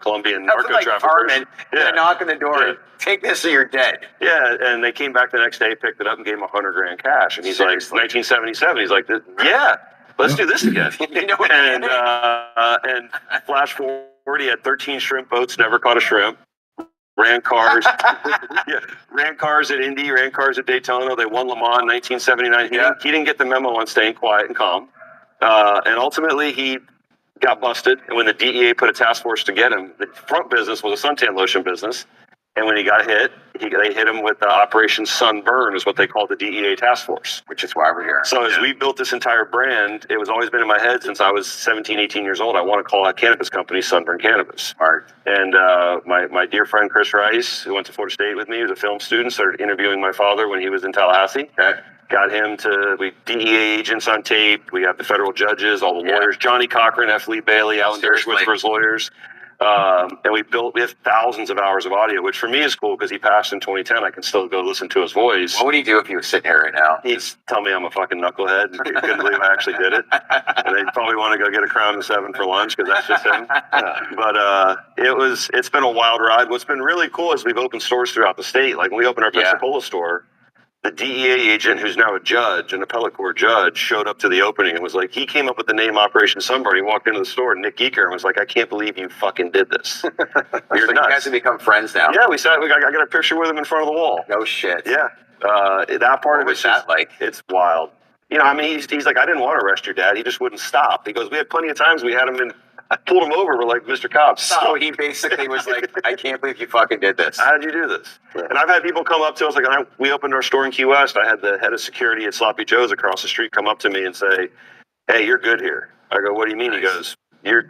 Colombian narco traffickers. They knock on the door. Take this or you're dead. Yeah, and they came back the next day, picked it up, and gave him $100,000 cash. And he's like, 1977. He's like, "Yeah, let's do this again." And flash forward, he had 13 shrimp boats, never caught a shrimp. Ran cars, ran cars at Indy, ran cars at Daytona. They won Le Mans in 1979. He didn't get the memo on staying quiet and calm. And ultimately, he got busted. And when the DEA put a task force to get him, the front business was a suntan lotion business. And when he got hit, they hit him with Operation Sunburn, is what they called the DEA task force. Which is why we're here. So as we built this entire brand, it was always been in my head since I was 17, 18 years old. I want to call that cannabis company Sunburn Cannabis. Smart. And my dear friend Chris Rice, who went to Florida State with me, he was a film student, started interviewing my father when he was in Tallahassee. Okay. Got him we DEA agents on tape. We have the federal judges, all the lawyers, Johnny Cochran, F. Lee Bailey, Alan Dershowitz for his lawyers. And we have thousands of hours of audio, which for me is cool because he passed in 2010. I can still go listen to his voice. What would he do if he was sitting here right now? He'd tell me I'm a fucking knucklehead. He couldn't believe I actually did it. And they'd probably want to go get a Crown and 7 for lunch because that's just him. But it's been a wild ride. What's been really cool is we've opened stores throughout the state. Like when we opened our Pensacola store, the DEA agent, who's now a judge, an appellate court judge, showed up to the opening and was like, he came up with the name Operation Sunburn. He walked into the store, Nick Geeker, and was like, "I can't believe you fucking did this." You're so nuts. You guys have become friends now. Yeah, we sat. I got a picture with him in front of the wall. No shit. Yeah, that part of what was that like? It's wild. He's like, "I didn't want to arrest your dad. He just wouldn't stop." He goes, "We had plenty of times we had him in." Pulled him over. We're like, "Mr. Cop, stop." So he basically was like, "I can't believe you fucking did this. How did you do this?" Yeah. And I've had people come up to us, we opened our store in Key West. I had the head of security at Sloppy Joe's across the street come up to me and say, "Hey, you're good here." I go, "What do you mean?" Nice. He goes,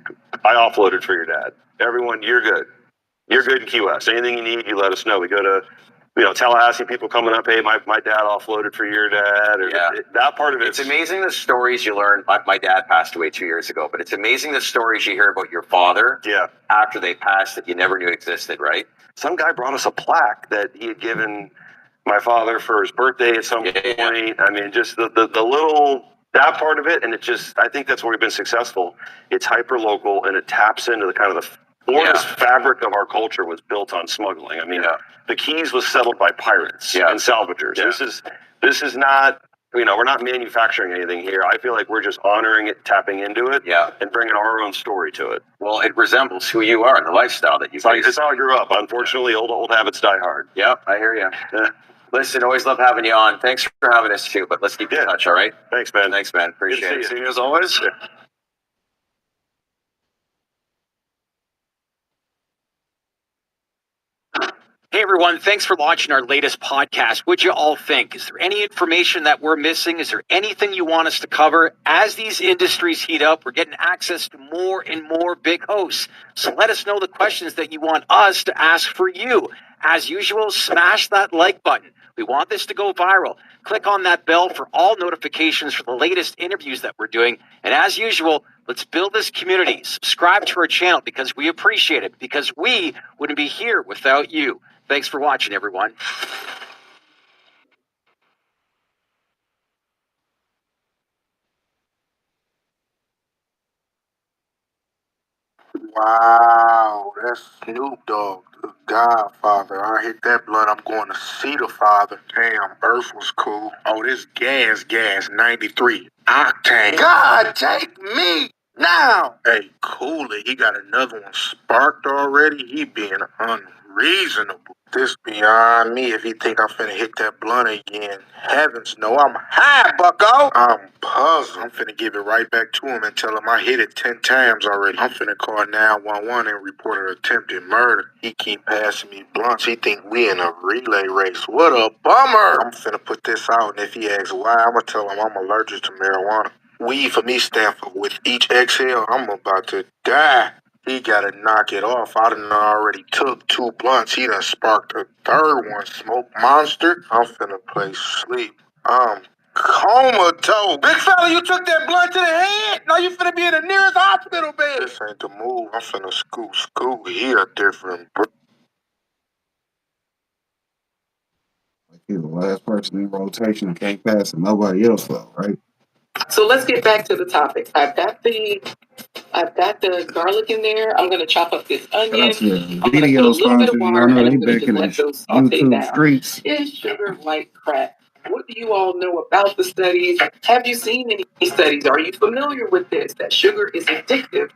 I offloaded for your dad. Everyone, you're good. You're good in Key West. Anything you need, you let us know. We go to Tallahassee, people coming up, "Hey, my dad offloaded for your dad." That part of it. It's amazing the stories you learn. My dad passed away 2 years ago, but it's amazing the stories you hear about your father after they passed that you never knew existed, right? Some guy brought us a plaque that he had given my father for his birthday at some point. I mean, just the little, that part of it. And I think that's where we've been successful. It's hyper local and it taps into the kind of the Florida's fabric of our culture was built on smuggling. I mean, the Keys was settled by pirates and salvagers. This is not, we're not manufacturing anything here. I feel like we're just honoring it, tapping into it, and bringing our own story to it. Well, it resembles who you are and the lifestyle that you face. It's how I grew up. Unfortunately, old habits die hard. Yep, I hear you. Listen, always love having you on. Thanks for having us too, but let's keep in touch, all right? Thanks, man. Thanks, man. Appreciate it. See you as always. Hey everyone, thanks for watching our latest podcast. What'd you all think? Is there any information that we're missing? Is there anything you want us to cover? As these industries heat up, we're getting access to more and more big hosts. So let us know the questions that you want us to ask for you. As usual, smash that like button. We want this to go viral. Click on that bell for all notifications for the latest interviews that we're doing. And as usual, let's build this community. Subscribe to our channel because we appreciate it, because we wouldn't be here without you. Thanks for watching, everyone. Wow, that's Snoop Dogg, the Godfather. I hit that blunt, I'm going to see the father. Damn, Earth was cool. Oh, this gas, 93 octane. God, take me now. Hey, cool it. He got another one sparked already. He being unreasonable. This beyond me if he think I'm finna hit that blunt again. Heavens no, I'm high, bucko. I'm puzzled. I'm finna give it right back to him and tell him I hit it 10 times already. I'm finna call 911 and report an attempted murder. He keep passing me blunts. He think we in a relay race. What a bummer. I'm finna put this out, and if he asks why, I'ma tell him I'm allergic to marijuana. Weed for me stand for with each exhale, I'm about to die. He gotta knock it off. I done already took 2 blunts. He done sparked a third one. Smoke monster. I'm finna play sleep. I'm comatose. Big fella, you took that blunt to the head. Now you finna be in the nearest hospital bed. This ain't the move. I'm finna scoot. He a different He's the last person in rotation and can't pass and nobody else though, right? So let's get back to the topic. I've got the garlic in there. I'm gonna chop up this onion. That's the I'm gonna put a video little bit of sponsors. water, Y'all know and they I'm gonna back just in the let those saute YouTube down. streets. Is sugar like crack? What do you all know about the studies? Have you seen any studies? Are you familiar with this? That sugar is addictive.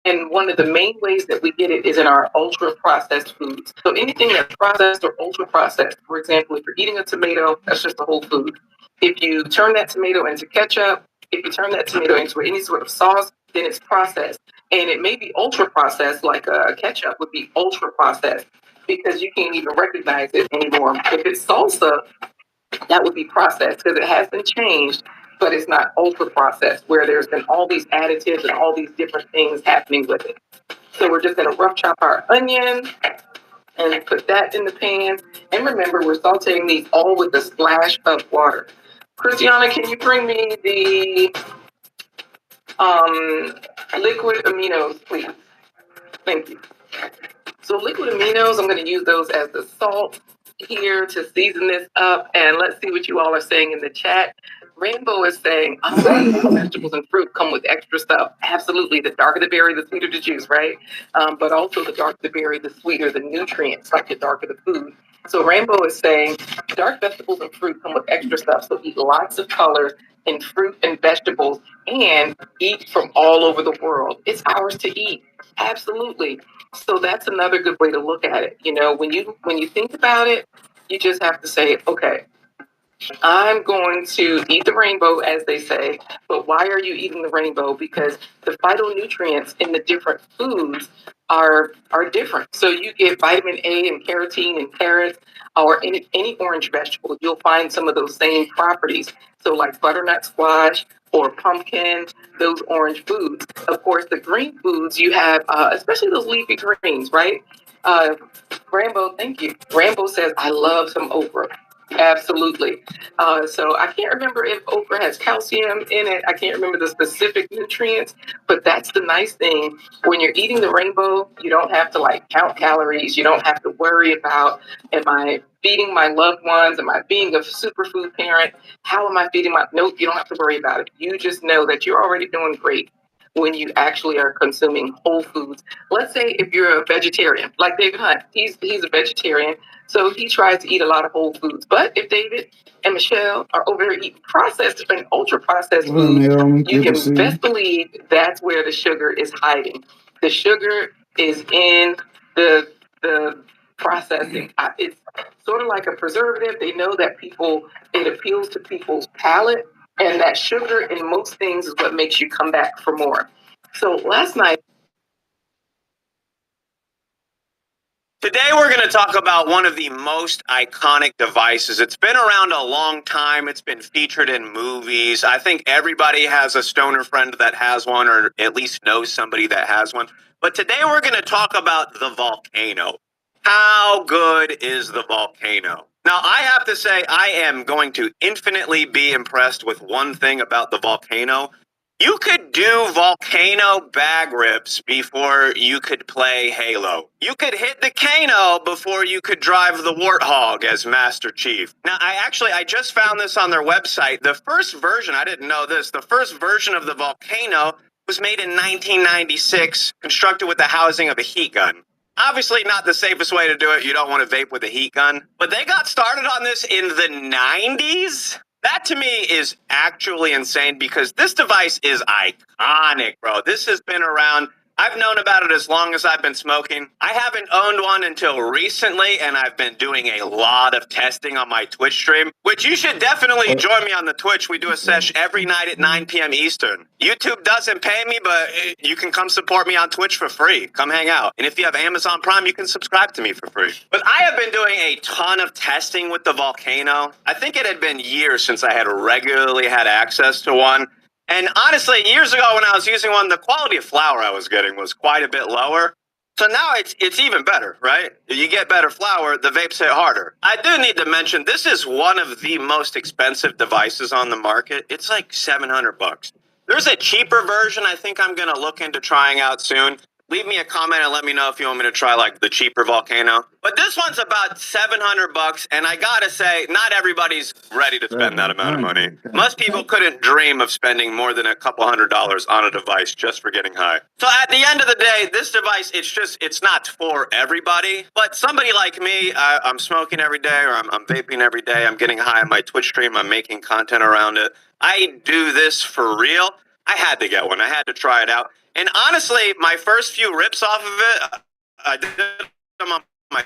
And one of the main ways that we get it is in our ultra processed foods. So anything that's processed or ultra processed, for example, if you're eating a tomato, that's just a whole food. If you turn that tomato into ketchup, if you turn that tomato into any sort of sauce, then it's processed. And it may be ultra processed, like ketchup would be ultra processed because you can't even recognize it anymore. If it's salsa, that would be processed because it has been changed, but it's not ultra processed where there's been all these additives and all these different things happening with it. So we're just going to rough chop our onion and put that in the pan. And remember, we're sauteing these all with a splash of water. Christiana, can you bring me the liquid aminos, please? Thank you. So liquid aminos, I'm going to use those as the salt here to season this up. And let's see what you all are saying in the chat. Rainbow is saying, oh, vegetables and fruit come with extra stuff. Absolutely. The darker the berry, the sweeter the juice, right? But also the darker the berry, the sweeter the nutrients, like the darker the food. So Rainbow is saying dark vegetables and fruit come with extra stuff. So eat lots of colors in fruit and vegetables and eat from all over the world. It's ours to eat. Absolutely. So that's another good way to look at it. You know, when you think about it, you just have to say, okay, I'm going to eat the rainbow, as they say, but why are you eating the rainbow? Because the phytonutrients in the different foods are different. So you get vitamin A and carotene in carrots or any orange vegetable, you'll find some of those same properties. So like butternut squash or pumpkin, those orange foods. Of course, the green foods you have, especially those leafy greens, right? Rambo, thank you. Rambo says, I love some okra. Absolutely. So I can't remember if okra has calcium in it. I can't remember the specific nutrients, but that's the nice thing. When you're eating the rainbow, you don't have to like count calories. You don't have to worry about, am I feeding my loved ones? Am I being a superfood parent? How am I feeding my, nope, you don't have to worry about it. You just know that you're already doing great. when you actually are consuming whole foods. Let's say if you're a vegetarian, like David Hunt, he's a vegetarian, so he tries to eat a lot of whole foods. But if David and Michelle are over here eating processed and ultra processed foods, you can best believe that's where the sugar is hiding. The sugar is in the processing. It's sort of like a preservative. They know that it appeals to people's palate, and that sugar in most things is what makes you come back for more. So last night. Today we're going to talk about one of the most iconic devices. It's been around a long time. It's been featured in movies. I think everybody has a stoner friend that has one, or at least knows somebody that has one. But today we're going to talk about the volcano. How good is the volcano? Now, I have to say, I am going to infinitely be impressed with one thing about the volcano. You could do volcano bag rips before you could play Halo. You could hit the Kano before you could drive the Warthog as Master Chief. Now, I just found this on their website. The first version, I didn't know this, the first version of the volcano was made in 1996, constructed with the housing of a heat gun. Obviously not the safest way to do it. You don't want to vape with a heat gun. But they got started on this in the 90s? That to me is actually insane because this device is iconic, bro. This has been around. I've known about it as long as I've been smoking. I haven't owned one until recently, and I've been doing a lot of testing on my Twitch stream, which you should definitely join me on the Twitch. We do a sesh every night at 9 p.m. Eastern. YouTube doesn't pay me, but you can come support me on Twitch for free. Come hang out. And if you have Amazon Prime, you can subscribe to me for free. But I have been doing a ton of testing with the volcano. I think it had been years since I had regularly had access to one. And honestly, years ago when I was using one, the quality of flower I was getting was quite a bit lower. So now it's even better, right? You get better flower, the vapes hit harder. I do need to mention, this is one of the most expensive devices on the market. It's like $700. There's a cheaper version I think I'm going to look into trying out soon. Leave me a comment and let me know if you want me to try like the cheaper volcano. But this one's about $700, and I gotta say, not everybody's ready to spend that amount of money. Most people couldn't dream of spending more than a couple $100 on a device just for getting high. So at the end of the day, this device, it's not for everybody. But somebody like me, I'm smoking every day, or I'm vaping every day. I'm getting high on my Twitch stream. I'm making content around it. I do this for real. I had to get one. I had to try it out. And honestly, my first few rips off of it, I did them on my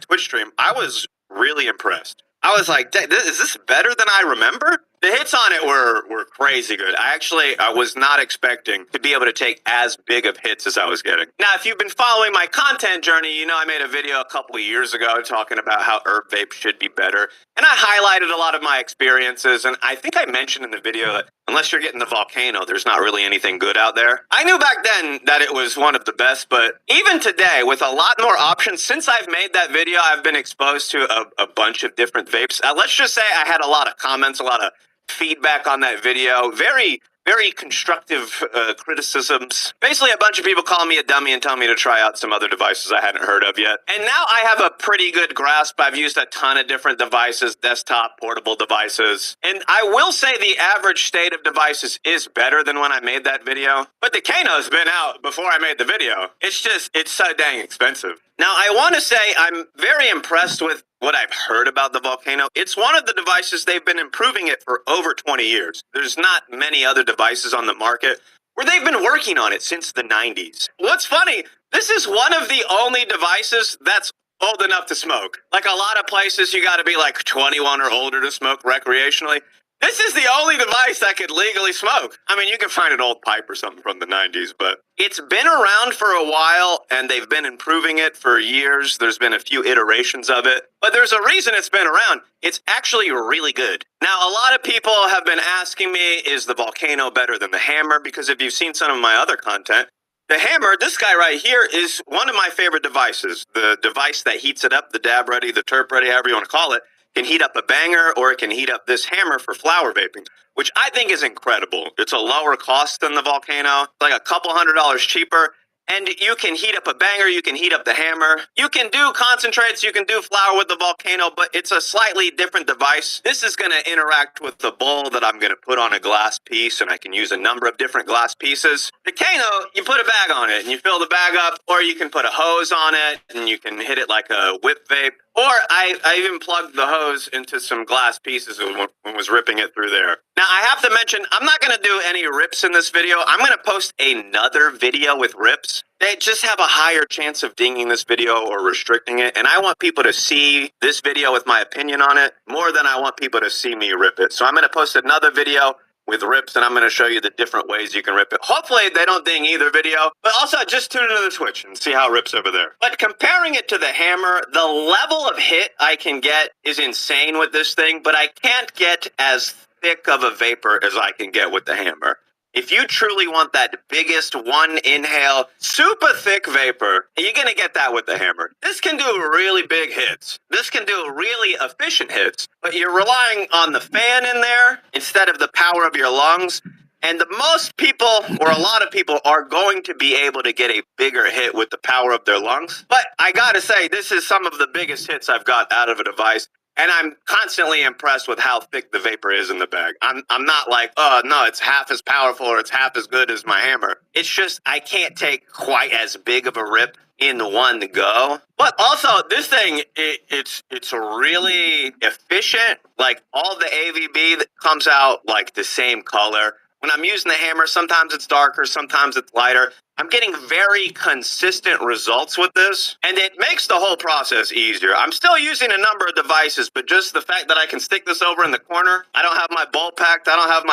Twitch stream. I was really impressed. I was like, is this better than I remember? The hits on it were crazy good. I was not expecting to be able to take as big of hits as I was getting. Now, if you've been following my content journey, you know I made a video a couple of years ago talking about how herb vape should be better. And I highlighted a lot of my experiences. And I think I mentioned in the video that unless you're getting the volcano, there's not really anything good out there. I knew back then that it was one of the best, but even today, with a lot more options, since I've made that video, I've been exposed to a bunch of different vapes. Let's just say I had a lot of comments, a lot of feedback on that video. Very, very constructive criticisms. Basically, a bunch of people calling me a dummy and telling me to try out some other devices I hadn't heard of yet. And now I have a pretty good grasp. I've used a ton of different devices, desktop, portable devices. And I will say the average state of devices is better than when I made that video. But the Kano's been out before I made the video. It's so dang expensive. Now, I want to say I'm very impressed with what I've heard about the volcano. It's one of the devices, they've been improving it for over 20 years. There's not many other devices on the market where they've been working on it since the 90s. What's funny, this is one of the only devices that's old enough to smoke. Like a lot of places, you got to be like 21 or older to smoke recreationally. This is the only device that could legally smoke. I mean, you can find an old pipe or something from the 90s, but it's been around for a while, and they've been improving it for years. There's been a few iterations of it, but there's a reason it's been around. It's actually really good. Now, a lot of people have been asking me, is the Volcano better than the Hammer? Because if you've seen some of my other content, the Hammer, this guy right here, is one of my favorite devices. The device that heats it up, the dab ready, the terp ready, however you want to call it, can heat up a banger, or it can heat up this Hammer for flower vaping, which I think is incredible. It's a lower cost than the Volcano, like a couple $100 cheaper, And you can heat up a banger, you can heat up the hammer. You can do concentrates, you can do flour with the volcano, but it's a slightly different device. This is going to interact with the bowl that I'm going to put on a glass piece, and I can use a number of different glass pieces. The Kano, you put a bag on it and you fill the bag up, or you can put a hose on it and you can hit it like a whip vape. Or I even plugged the hose into some glass pieces and was ripping it through there. Now, I have to mention, I'm not going to do any rips in this video. I'm going to post another video with rips. They just have a higher chance of dinging this video or restricting it. And I want people to see this video with my opinion on it more than I want people to see me rip it. So I'm going to post another video with rips, and I'm going to show you the different ways you can rip it. Hopefully they don't ding either video, but also just tune into the Twitch and see how it rips over there. But comparing it to the hammer, the level of hit I can get is insane with this thing, but I can't get as thick of a vapor as I can get with the hammer. If you truly want that biggest one inhale, super thick vapor, you're going to get that with the hammer. This can do really big hits. This can do really efficient hits, but you're relying on the fan in there instead of the power of your lungs. And most people, or a lot of people, are going to be able to get a bigger hit with the power of their lungs. But I gotta say, this is some of the biggest hits I've got out of a device. And I'm constantly impressed with how thick the vapor is in the bag. I'm not like, oh, no, it's half as powerful or it's half as good as my hammer. It's just I can't take quite as big of a rip in one go. But also, this thing, it's really efficient. Like, all the AVB that comes out, like, the same color. When I'm using the hammer, sometimes it's darker, sometimes it's lighter. I'm getting very consistent results with this, and it makes the whole process easier. I'm still using a number of devices, but just the fact that I can stick this over in the corner, I don't have my bowl packed, I don't have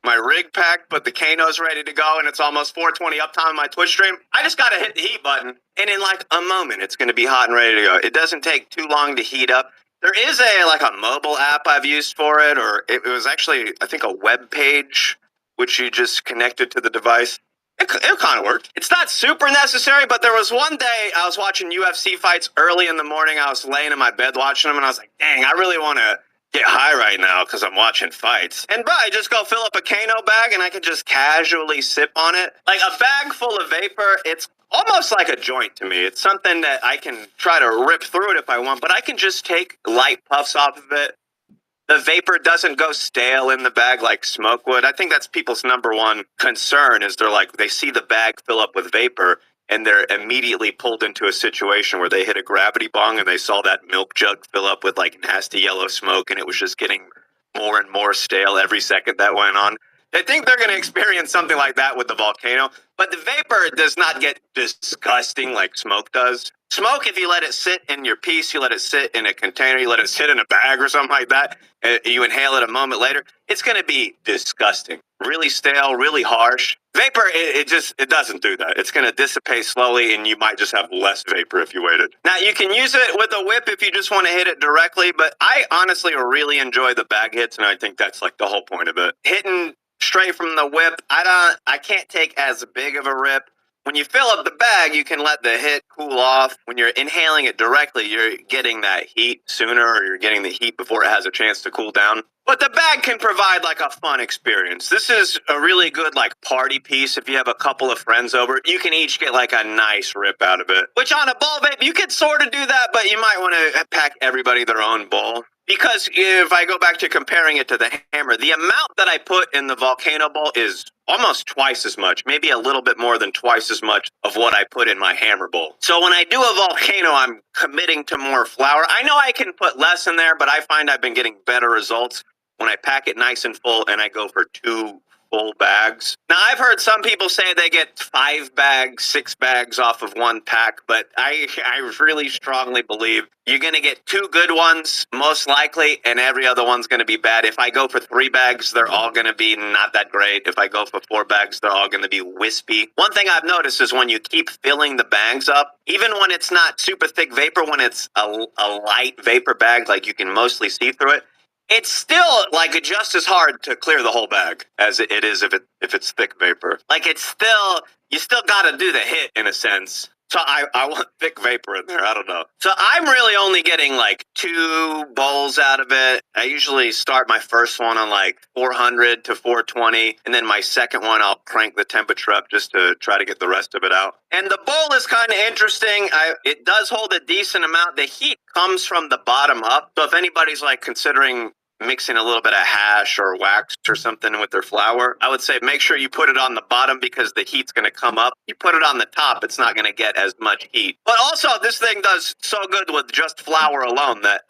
my rig packed, but the Kano's ready to go, and it's almost 420 uptime on my Twitch stream. I just got to hit the heat button, and in like a moment, it's going to be hot and ready to go. It doesn't take too long to heat up. There is a mobile app I've used for it, or it was actually, I think, a web page, which you just connected to the device. It kind of worked. It's not super necessary, but there was one day I was watching UFC fights early in the morning. I was laying in my bed watching them, and I was like, dang, I really want to get high right now because I'm watching fights. And bro, I just go fill up a Kano bag, and I can just casually sip on it. Like a bag full of vapor, it's almost like a joint to me. It's something that I can try to rip through it if I want, but I can just take light puffs off of it. The vapor doesn't go stale in the bag like smoke would. I think that's people's number one concern is they see the bag fill up with vapor and they're immediately pulled into a situation where they hit a gravity bong and they saw that milk jug fill up with like nasty yellow smoke and it was just getting more and more stale every second that went on. They think they're going to experience something like that with the volcano, but the vapor does not get disgusting like smoke does. Smoke, if you let it sit in your piece, you let it sit in a container, you let it sit in a bag or something like that, and you inhale it a moment later, it's going to be disgusting. Really stale, really harsh. Vapor, it doesn't do that. It's going to dissipate slowly, and you might just have less vapor if you waited. Now, you can use it with a whip if you just want to hit it directly, but I honestly really enjoy the bag hits, and I think that's like the whole point of it. Hitting straight from the whip, I can't take as big of a rip. When you fill up the bag, you can let the hit cool off. When you're inhaling it directly, you're getting that heat sooner, or you're getting the heat before it has a chance to cool down. But the bag can provide like a fun experience. This is a really good like party piece. If you have a couple of friends over, you can each get like a nice rip out of it. Which on a bowl vape, you could sort of do that, but you might want to pack everybody their own bowl. Because if I go back to comparing it to the hammer, the amount that I put in the volcano bowl is almost twice as much, maybe a little bit more than twice as much of what I put in my hammer bowl. So when I do a volcano, I'm committing to more flour. I know I can put less in there, but I find I've been getting better results when I pack it nice and full and I go for 2 full bags. Now, I've heard some people say they get 5 bags, 6 bags off of 1 pack, but I really strongly believe you're going to get 2 good ones, most likely, and every other one's going to be bad. If I go for 3 bags, they're all going to be not that great. If I go for 4 bags, they're all going to be wispy. One thing I've noticed is when you keep filling the bags up, even when it's not super thick vapor, when it's a light vapor bag, like you can mostly see through it, it's still like just as hard to clear the whole bag as it is if it's thick vapor. Like you still got to do the hit in a sense. So I want thick vapor in there. I don't know. So I'm really only getting like 2 bowls out of it. I usually start my first one on like 400 to 420. And then my second one, I'll crank the temperature up just to try to get the rest of it out. And the bowl is kind of interesting. It does hold a decent amount. The heat comes from the bottom up. So if anybody's like considering mixing a little bit of hash or wax or something with their flour, I would say make sure you put it on the bottom because the heat's going to come up. You put it on the top, it's not going to get as much heat. But also, this thing does so good with just flour alone that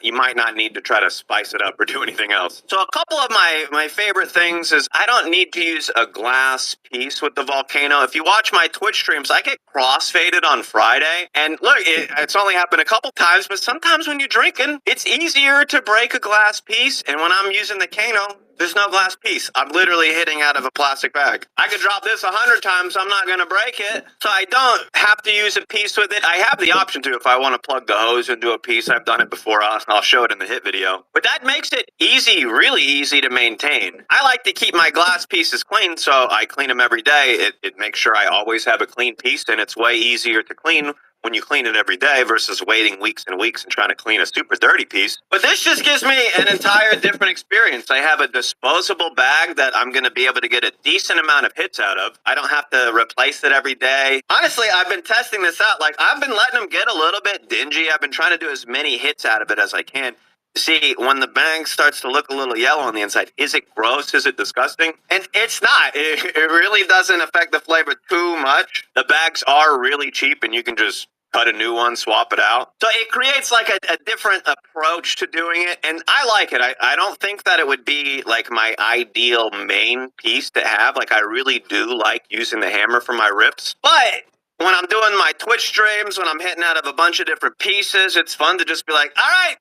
you might not need to try to spice it up or do anything else. So a couple of my favorite things is I don't need to use a glass piece with the Volcano. If you watch my Twitch streams, I get crossfaded on Friday. And look, it's only happened a couple times, but sometimes when you're drinking, it's easier to break a glass piece. And when I'm using the Kano, there's no glass piece. I'm literally hitting out of a plastic bag. I could drop this 100 times. I'm not going to break it. So I don't have to use a piece with it. I have the option to if I want to plug the hose into a piece. I've done it before. I'll show it in the hit video. But that makes it easy, really easy to maintain. I like to keep my glass pieces clean, so I clean them every day. It makes sure I always have a clean piece, and it's way easier to clean when you clean it every day versus waiting weeks and weeks and trying to clean a super dirty piece. But this just gives me an entire different experience. I have a disposable bag that I'm going to be able to get a decent amount of hits out of. I don't have to replace it every day. Honestly, I've been testing this out. Like, I've been letting them get a little bit dingy. I've been trying to do as many hits out of it as I can. See, when the bag starts to look a little yellow on the inside, is it gross? Is it disgusting? And it's not. It really doesn't affect the flavor too much. The bags are really cheap, and you can just cut a new one, swap it out. So it creates like a different approach to doing it, and I like it. I don't think that it would be like my ideal main piece to have. Like, I really do like using the hammer for my rips, but when I'm doing my Twitch streams, when I'm hitting out of a bunch of different pieces, it's fun to just be like, all right,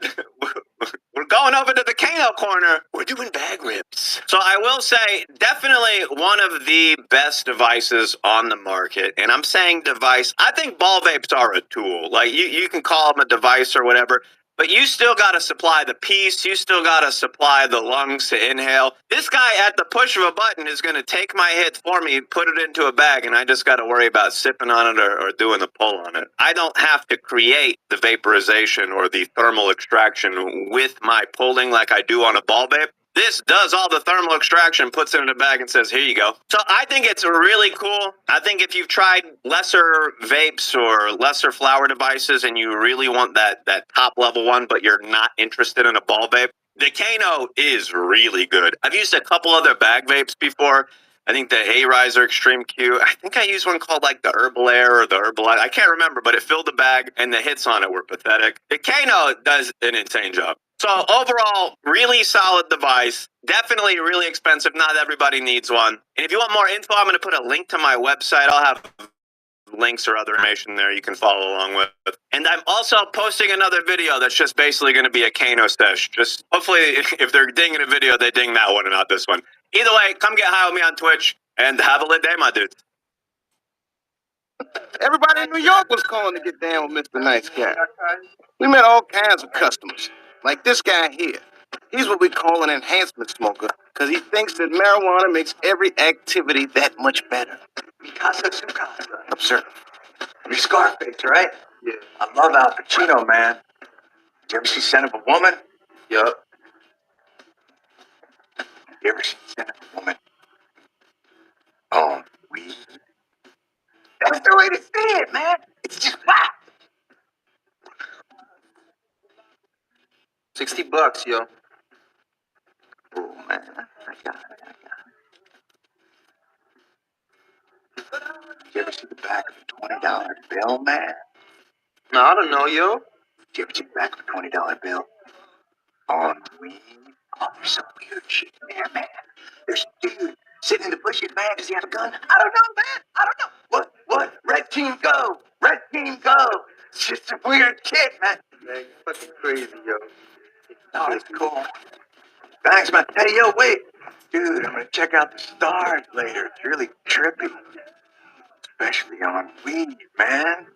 we're going over to the Kano corner. We're doing bag rips. So I will say, definitely one of the best devices on the market. And I'm saying device, I think ball vapes are a tool. Like, you can call them a device or whatever, but you still got to supply the piece. You still got to supply the lungs to inhale. This guy at the push of a button is going to take my hit for me, put it into a bag, and I just got to worry about sipping on it or doing the pull on it. I don't have to create the vaporization or the thermal extraction with my pulling like I do on a ball vape. This does all the thermal extraction, puts it in a bag, and says, here you go. So I think it's really cool. I think if you've tried lesser vapes or lesser flower devices and you really want that top level one, but you're not interested in a ball vape, the Kano is really good. I've used a couple other bag vapes before. I think the A-Riser Extreme Q. I think I used one called like the Herbal Air or the Herbal. I can't remember, but it filled the bag and the hits on it were pathetic. The Kano does an insane job. So overall, really solid device. Definitely really expensive. Not everybody needs one. And if you want more info, I'm going to put a link to my website. I'll have links or other information there you can follow along with. And I'm also posting another video that's just basically going to be a Kano sesh. Just hopefully, if they're dinging a video, they ding that one and not this one. Either way, come get high with me on Twitch and have a lit day, my dudes. Everybody in New York was calling to get down with Mr. Nice Guy. We met all kinds of customers, like this guy here. He's what we call an enhancement smoker, because he thinks that marijuana makes every activity that much better. Observe. You're Scarface, right? Yeah. I love Al Pacino, man. Did you ever see Son of a Woman? Yup. You ever see Son of a Woman? Oh, weed. That's the way to say it, man. It's just wow. $60, yo. Oh, man. I got it. Did you ever see the back of a $20 bill, man? No, I don't know, yo. Did you ever see the back of a $20 bill? On weed? Oh, there's some weird shit in there, man. There's a dude sitting in the bushes, man. Does he have a gun? I don't know, man. I don't know. What? Red team go. Red team go. It's just some weird shit, man. Man, you're fucking crazy, yo. Oh, that's cool. Thanks, man. Hey, yo, wait. Dude, I'm gonna check out the stars later. It's really trippy. Especially on weed, man.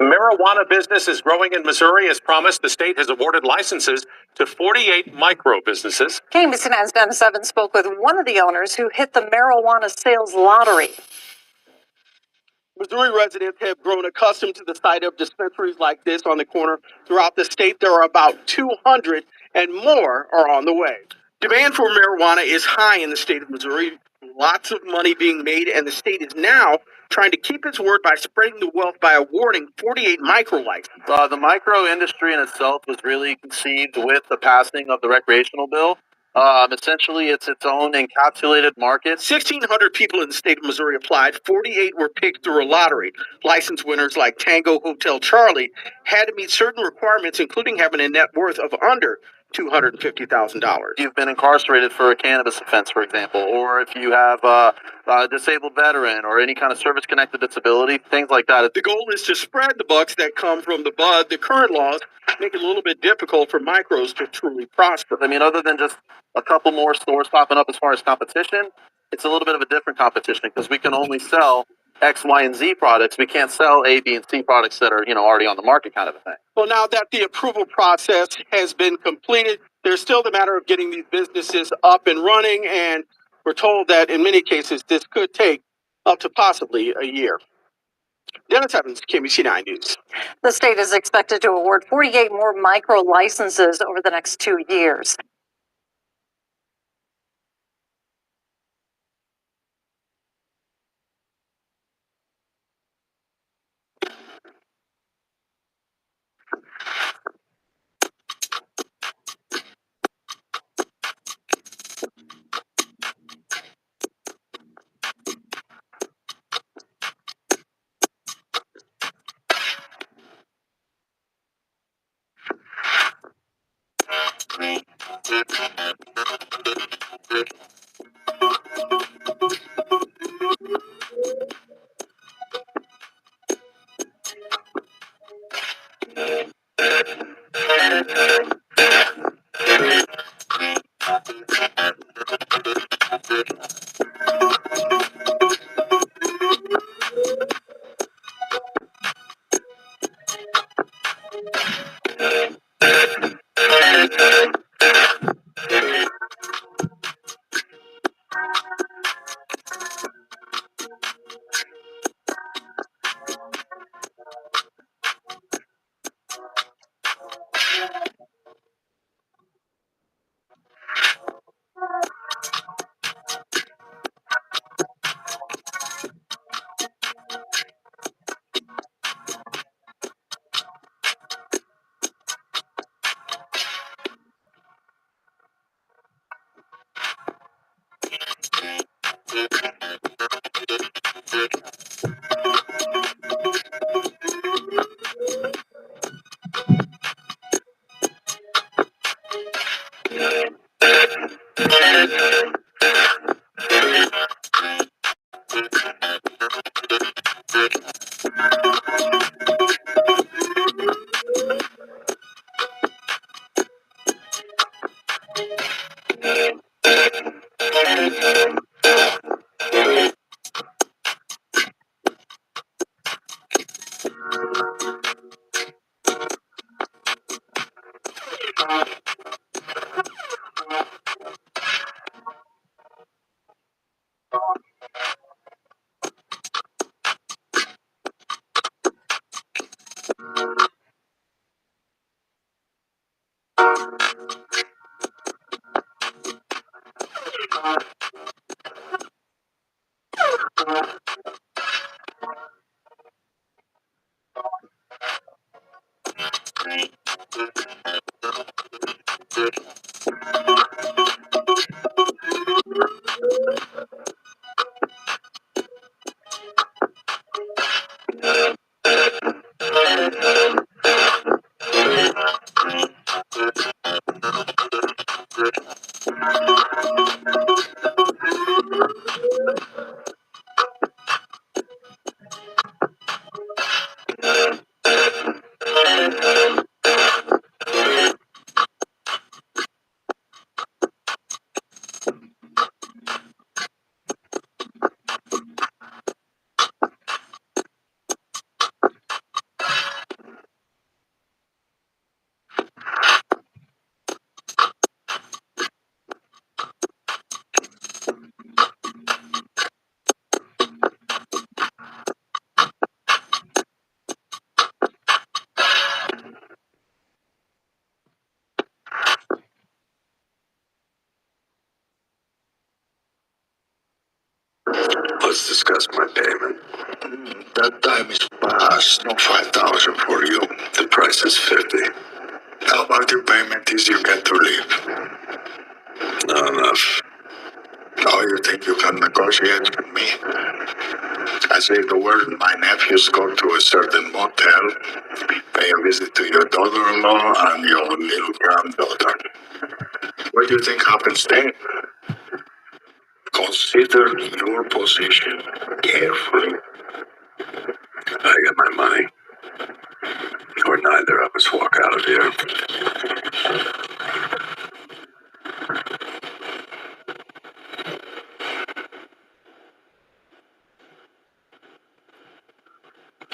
Marijuana business is growing in Missouri. As promised, the state has awarded licenses to 48 micro businesses. KBC 977 spoke with one of the owners who hit the marijuana sales lottery. Missouri residents have grown accustomed to the sight of dispensaries like this on the corner throughout the state. There are about 200 and more are on the way. Demand for marijuana is high in the state of Missouri. Lots of money being made, and the state is now trying to keep its word by spreading the wealth by awarding 48 micro licenses. The micro industry in itself was really conceived with the passing of the recreational bill. Essentially, it's its own encapsulated market. 1,600 people in the state of Missouri applied. 48 were picked through a lottery. License winners like Tango Hotel Charlie had to meet certain requirements, including having a net worth of under $250,000. You've been incarcerated for a cannabis offense, for example, or if you have a disabled veteran or any kind of service-connected disability, things like that. The goal is to spread the bucks that come from the bud. The current laws make it a little bit difficult for micros to truly prosper. I mean, other than just a couple more stores popping up as far as competition, it's a little bit of a different competition because we can only sell X, Y, and Z products. We can't sell A, B, and C products that are, already on the market kind of a thing. Well, now that the approval process has been completed, there's still the matter of getting these businesses up and running, and we're told that in many cases this could take up to possibly a year. Dennis Evans, KBC 9 News. The state is expected to award 48 more micro licenses over the next 2 years. Let's discuss my payment. That time is past. No 5,000 for you. The price is 50. How about your payment is you get to leave? Not enough. Oh, you think you can negotiate with me? I say the word my nephews go to a certain motel, pay a visit to your daughter-in-law and your little granddaughter. What do you think happens then? Consider your position carefully. I get my money, or neither of us walk out of here.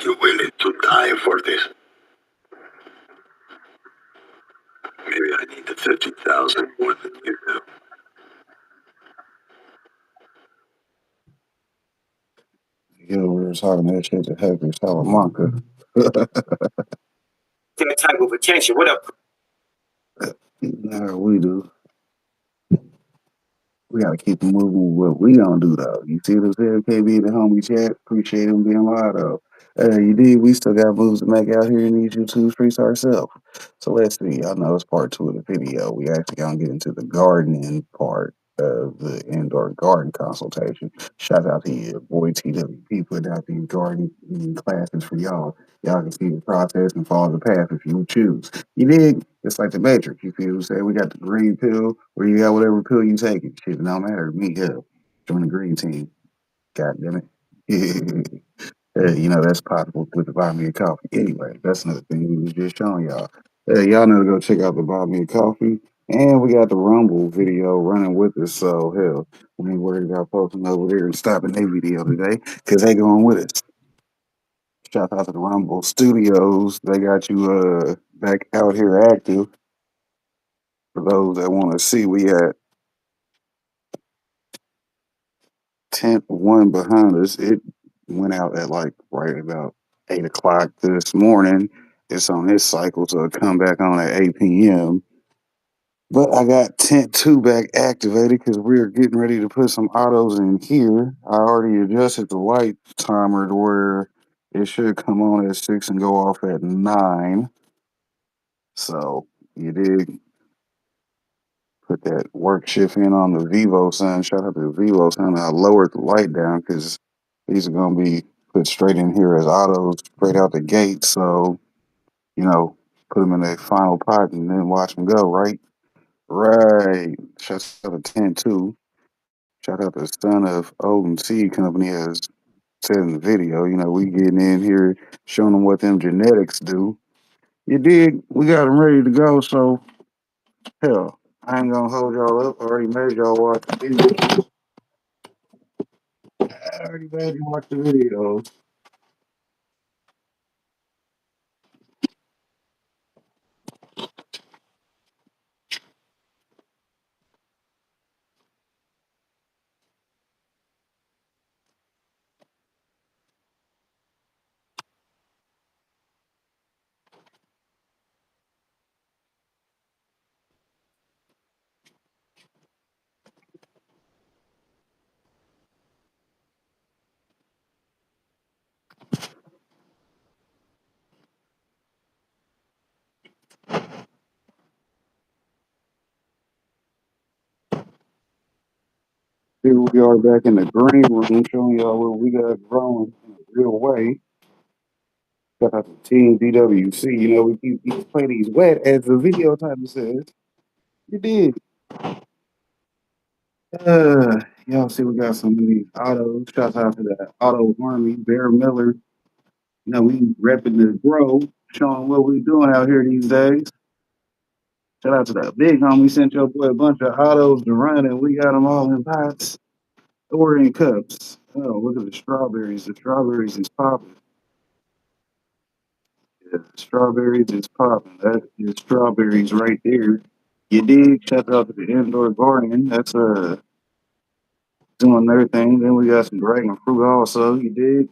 You willing to die for this? Maybe I need the 50,000 more than you do. Yeah, we were talking that shit to Hector Salamanca. That type of attention. What up? Nah, we do. We gotta keep it moving with what we gonna do though. You see what I'm saying? KB, the homie chat. Appreciate him being live though. You did. We still got moves to make out here in these YouTube streets ourselves. So let's see. I know it's part two of the video. We actually gonna get into the gardening part of the indoor garden consultation. Shout out to your boy TWP putting out these gardening classes for y'all. Y'all can see the process and follow the path if you choose. You dig? It's like the Matrix. You feel what I'm saying? We got the green pill, where you got whatever pill you taking. Shit, it don't matter. Me, hell. Join the green team. God damn it. You know, that's possible with the Buy Me a Coffee. Anyway, that's another thing we was just showing y'all. Y'all know to go check out the Buy Me a Coffee. And we got the Rumble video running with us. So, hell, we ain't worried about posting over there and stopping their video today because they going with us. Shout out to the Rumble Studios. They got you back out here active. For those that want to see, we at tent one behind us. It went out at like right about 8 o'clock this morning. It's on its cycle, so it come back on at 8 p.m. But I got tent two back activated because we're getting ready to put some autos in here. I already adjusted the light timer to where it should come on at 6 and go off at 9. So you did put that work shift in on the Vivo Sun. Shout out to the Vivo Sun. I lowered the light down because these are going to be put straight in here as autos straight out the gate. So, you know, put them in a final pot and then watch them go, right? Right. Shout out to 10 2. Shout out to the son of Odin Seed Company as said in the video. You know, we getting in here showing them what them genetics do. You dig? We got them ready to go. So, hell, I ain't going to hold y'all up. I already made y'all watch the video. I already made you watch the video. Here we are back in the green room showing y'all what we got growing in a real way. Shout out to Team DWC. You know, we keep these planties wet, as the video title says. You did. Y'all see we got some of these autos. Shout out to the auto army, Bear Miller. You know, we repping the grow, showing what we doing out here these days. Shout out to that big homie. Sent your boy a bunch of autos to run, and we got them all in pots or in cups. Oh, look at the strawberries. The strawberries is popping. Yeah, the strawberries is popping. That is strawberries right there. You dig? Shout out to the indoor garden. That's doing their thing. Then we got some dragon fruit also. You dig?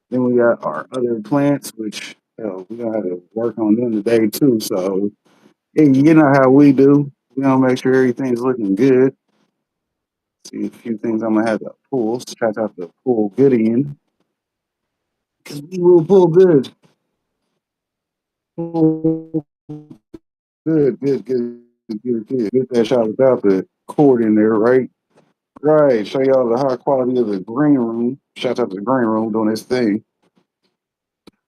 Then we got our other plants, which we gonna have to work on them today too. So hey, you know how we do. We gonna make sure everything's looking good. See a few things I'm gonna have to pull. Shout out to pull good in. Because we will pull good. Pull good. Get that shot without the cord in there, right? Right. Show y'all the high quality of the green room. Shout out to the green room doing this thing.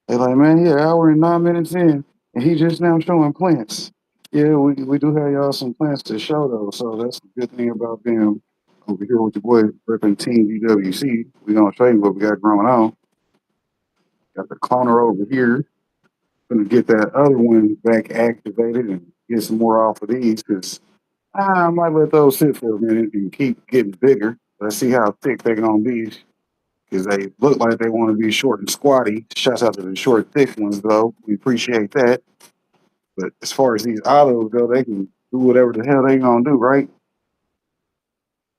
They're like, man, yeah, hour and 9 minutes in, and he just now showing plants. Yeah, we do have y'all some plants to show though, so that's the good thing about being over here with your boy repping Team DWC. We gonna show you what we got going on. Got the cloner over here. Gonna get that other one back activated and get some more off of these because I might let those sit for a minute and keep getting bigger. Let's see how thick they're gonna be because they look like they want to be short and squatty. Shouts out to the short, thick ones though. We appreciate that. But as far as these autos go, they can do whatever the hell they gonna do, right?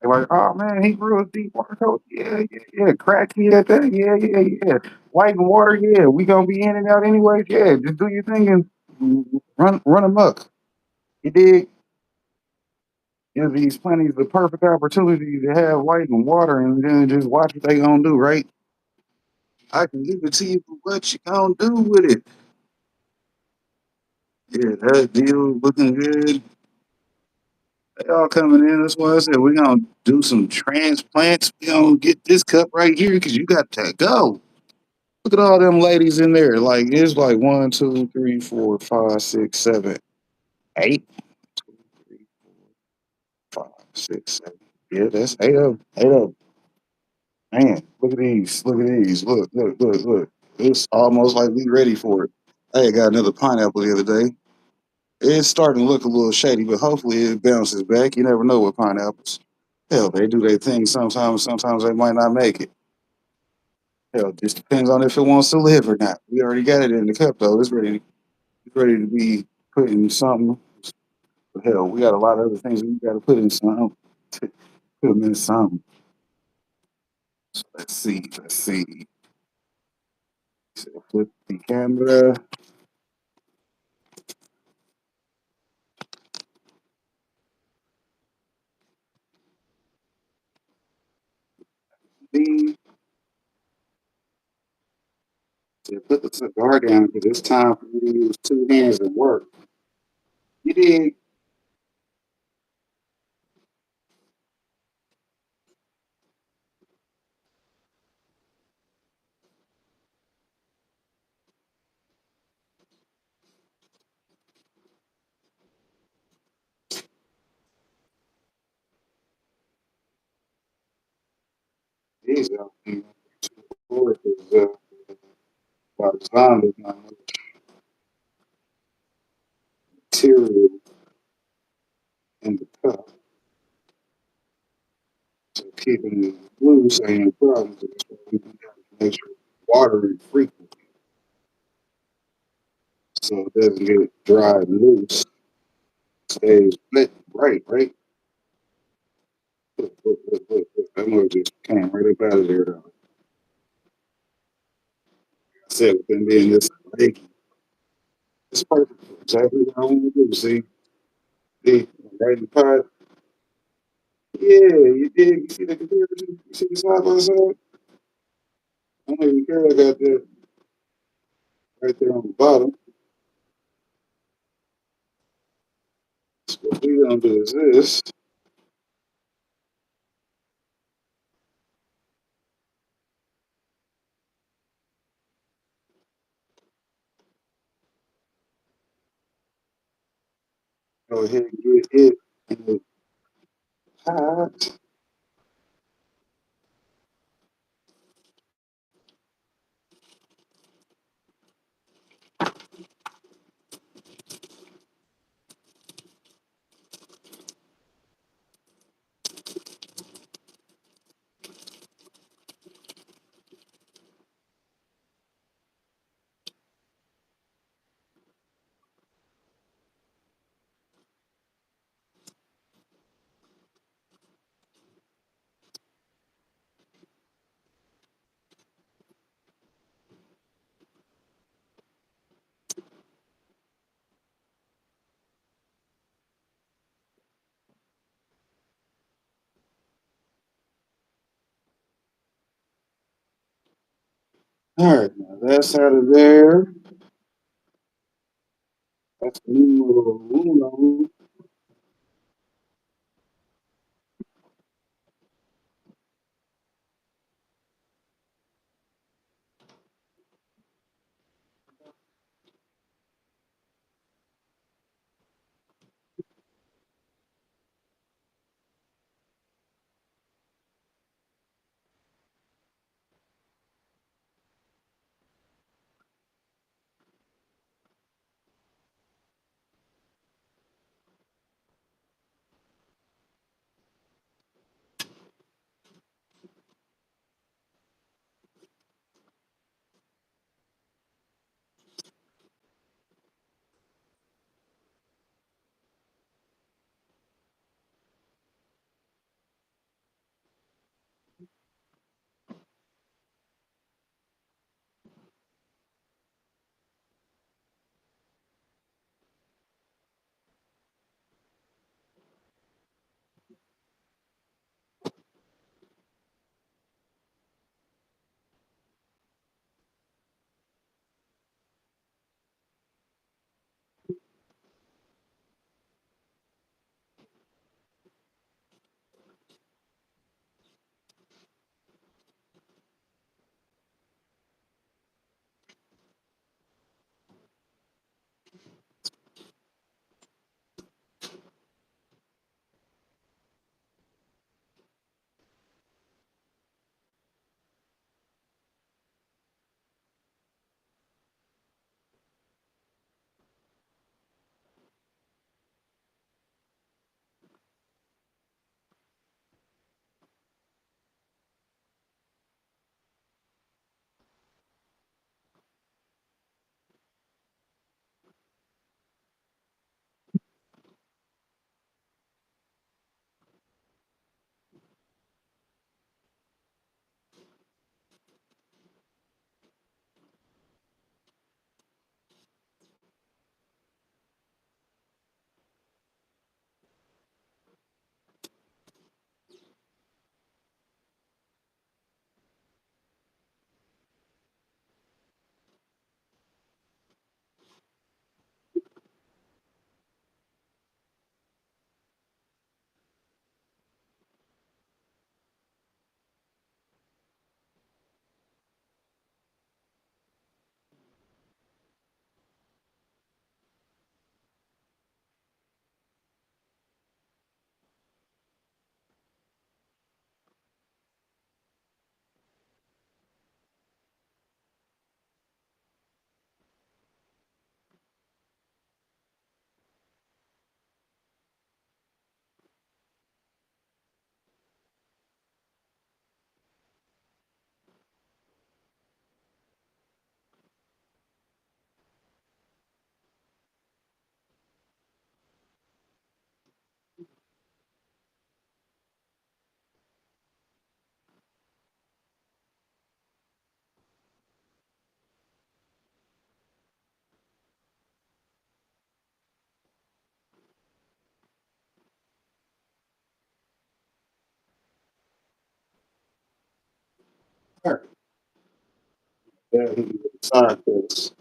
They're like, oh man, he grew a deep water coat. Yeah, yeah, yeah. Cracky at that. Yeah, yeah, yeah. White and water. Yeah, we gonna be in and out anyway. Yeah, just do your thing and run amok. You dig? Give these planties the perfect opportunity to have light and water, and then just watch what they gonna do, right? I can give it to you, but what you gonna do with it? Yeah, that deal looking good. They all coming in. That's why I said we're gonna do some transplants. We gonna get this cup right here because you got to go. Look at all them ladies in there. Like it's like 1, 2, 3, 4, 5, 6, 7, 8. 3, 4, 5, 6, 7. Yeah, that's 8 of them. 8 of them. Man, look at these. Look at these. Look. It's almost like we ready for it. I got another pineapple the other day. It's starting to look a little shady, but hopefully it bounces back. You never know with pineapples. Hell, they do their thing sometimes. Sometimes they might not make it. Hell, just depends on if it wants to live or not. We already got it in the cup though. It's ready. It's ready to be put in something. But hell, we got a lot of other things we got to put in something. Put them in something. So let's see. Let's see. So flip the camera. B. So put the cigar down because it's time for you to use two hands at work. You dig? These are forward is by design. There's not much material in the cup, so keeping it loose ain't a problem. So that's why we got to make sure watering frequently so it doesn't get dry and loose. Stays wet, right. Look. That mother just came right up out of there. Though. I said with them being this lake, it's perfect. Exactly what I want to do. See, right in the pot. Yeah, you dig? You see the comparison? You see the side by side? I don't even care. I got that right there on the bottom. So what we gonna do is this. Go ahead and get it in the pot. All right, now that's out of there. That's numero uno. All right. Dad, he get a side quest.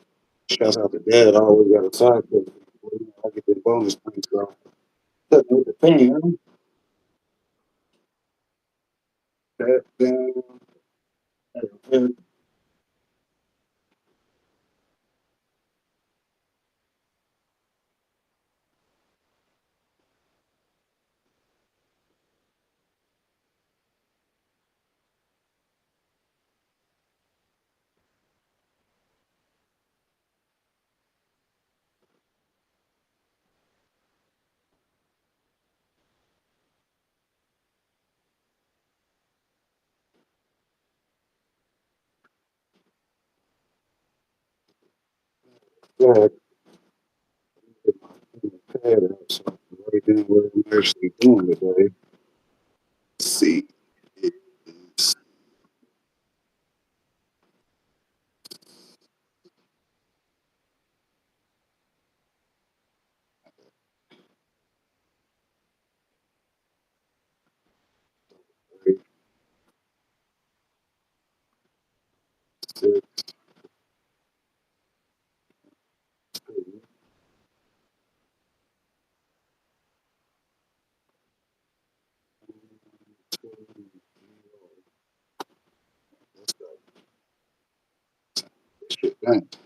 Shouts out to Dad. I always got a side quest. I get the bonus points, bro. Cutting with the fan. That down. Yeah, get my pad out so I can write down what I'm actually doing today. Let's see. It's Right.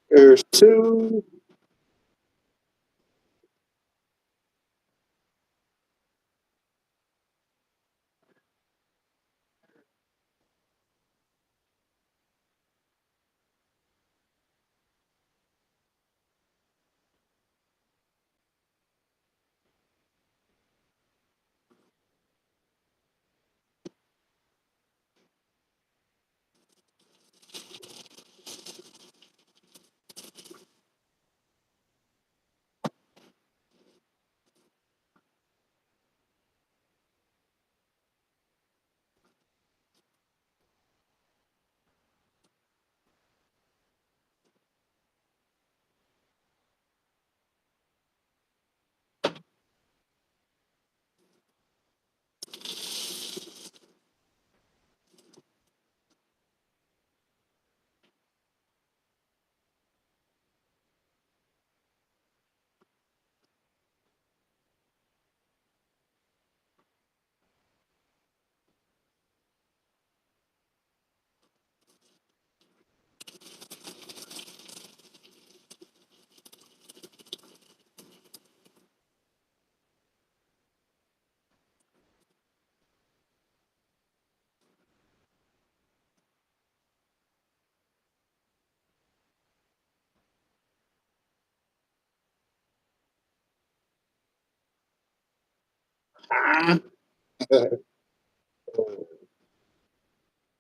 There's two.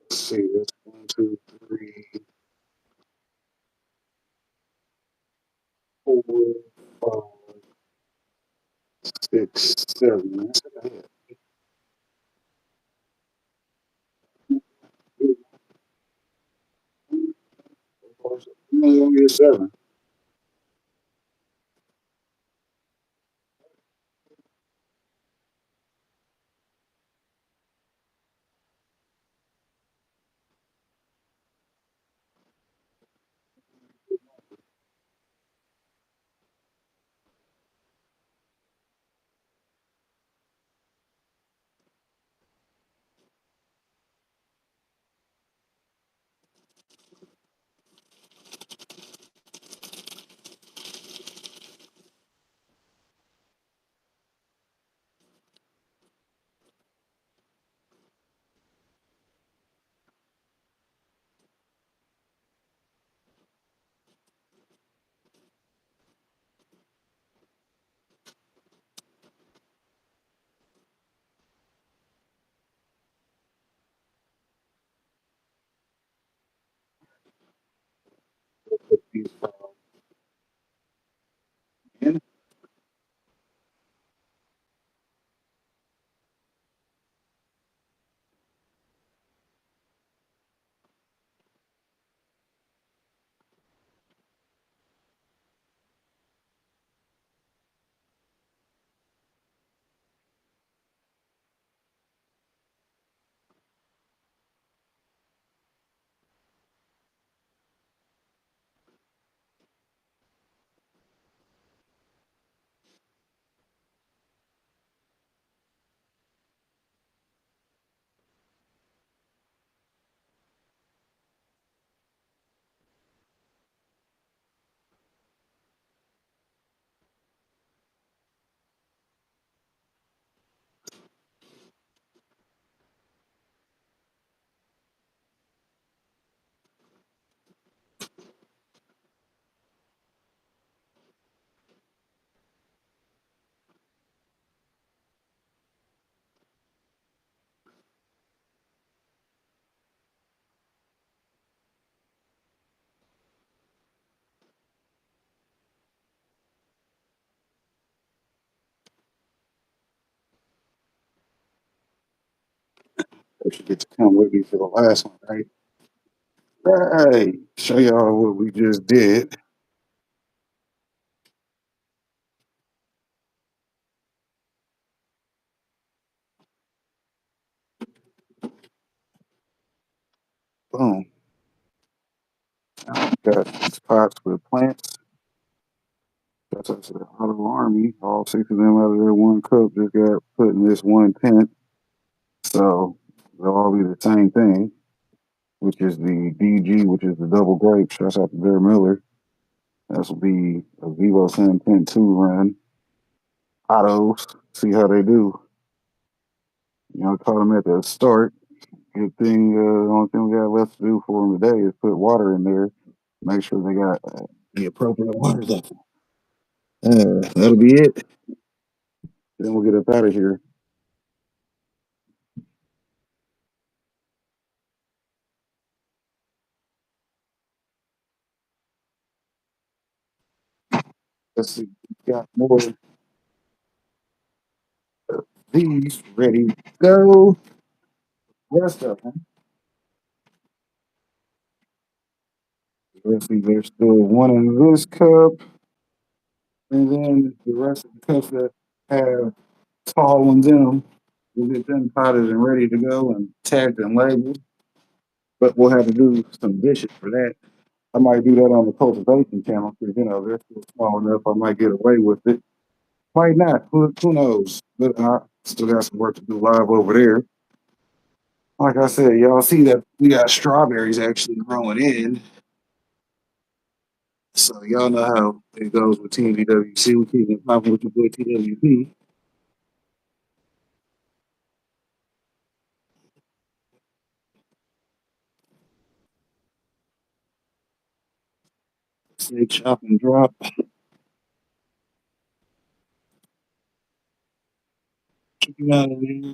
Let's see. That's 1, 2, 3, 4, 5, 6, 7. That's it. Only 7. Put these files in. course, you get to come with me for the last one, right? Right. Show y'all what we just did. Boom. Got these pots with plants. That's us the Auto Army. All six of them out of their one cup just got put in this one tent. So they'll all be the same thing, which is the DG, which is the double grape. Shouts out to Bear Miller. This will be a Vivo Sun Tent 2 run. Autos, see how they do. You know, caught them at the start. Good thing, the only thing we got left to do for them today is put water in there. Make sure they got the appropriate water level. That'll be it. Then we'll get up out of here. Let's see. We got more of these ready to go. Rest of them. Let's see. There's still one in this cup. And then the rest of the cups that have tall ones in them, we'll get them potted and ready to go and tagged and labeled. But we'll have to do some dishes for that. I might do that on the cultivation channel because, you know, they're still small enough. I might get away with it. Might not. Who knows? But I still got some work to do live over there. Like I said, y'all see that we got strawberries actually growing in. So y'all know how it goes with Team DWC. We keep it popping with your boy TWP. Say chop and drop. Keep you out of there.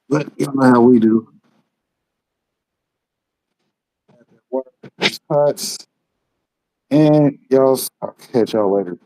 But y'all know how we do. Pots. And y'all, I'll catch y'all later.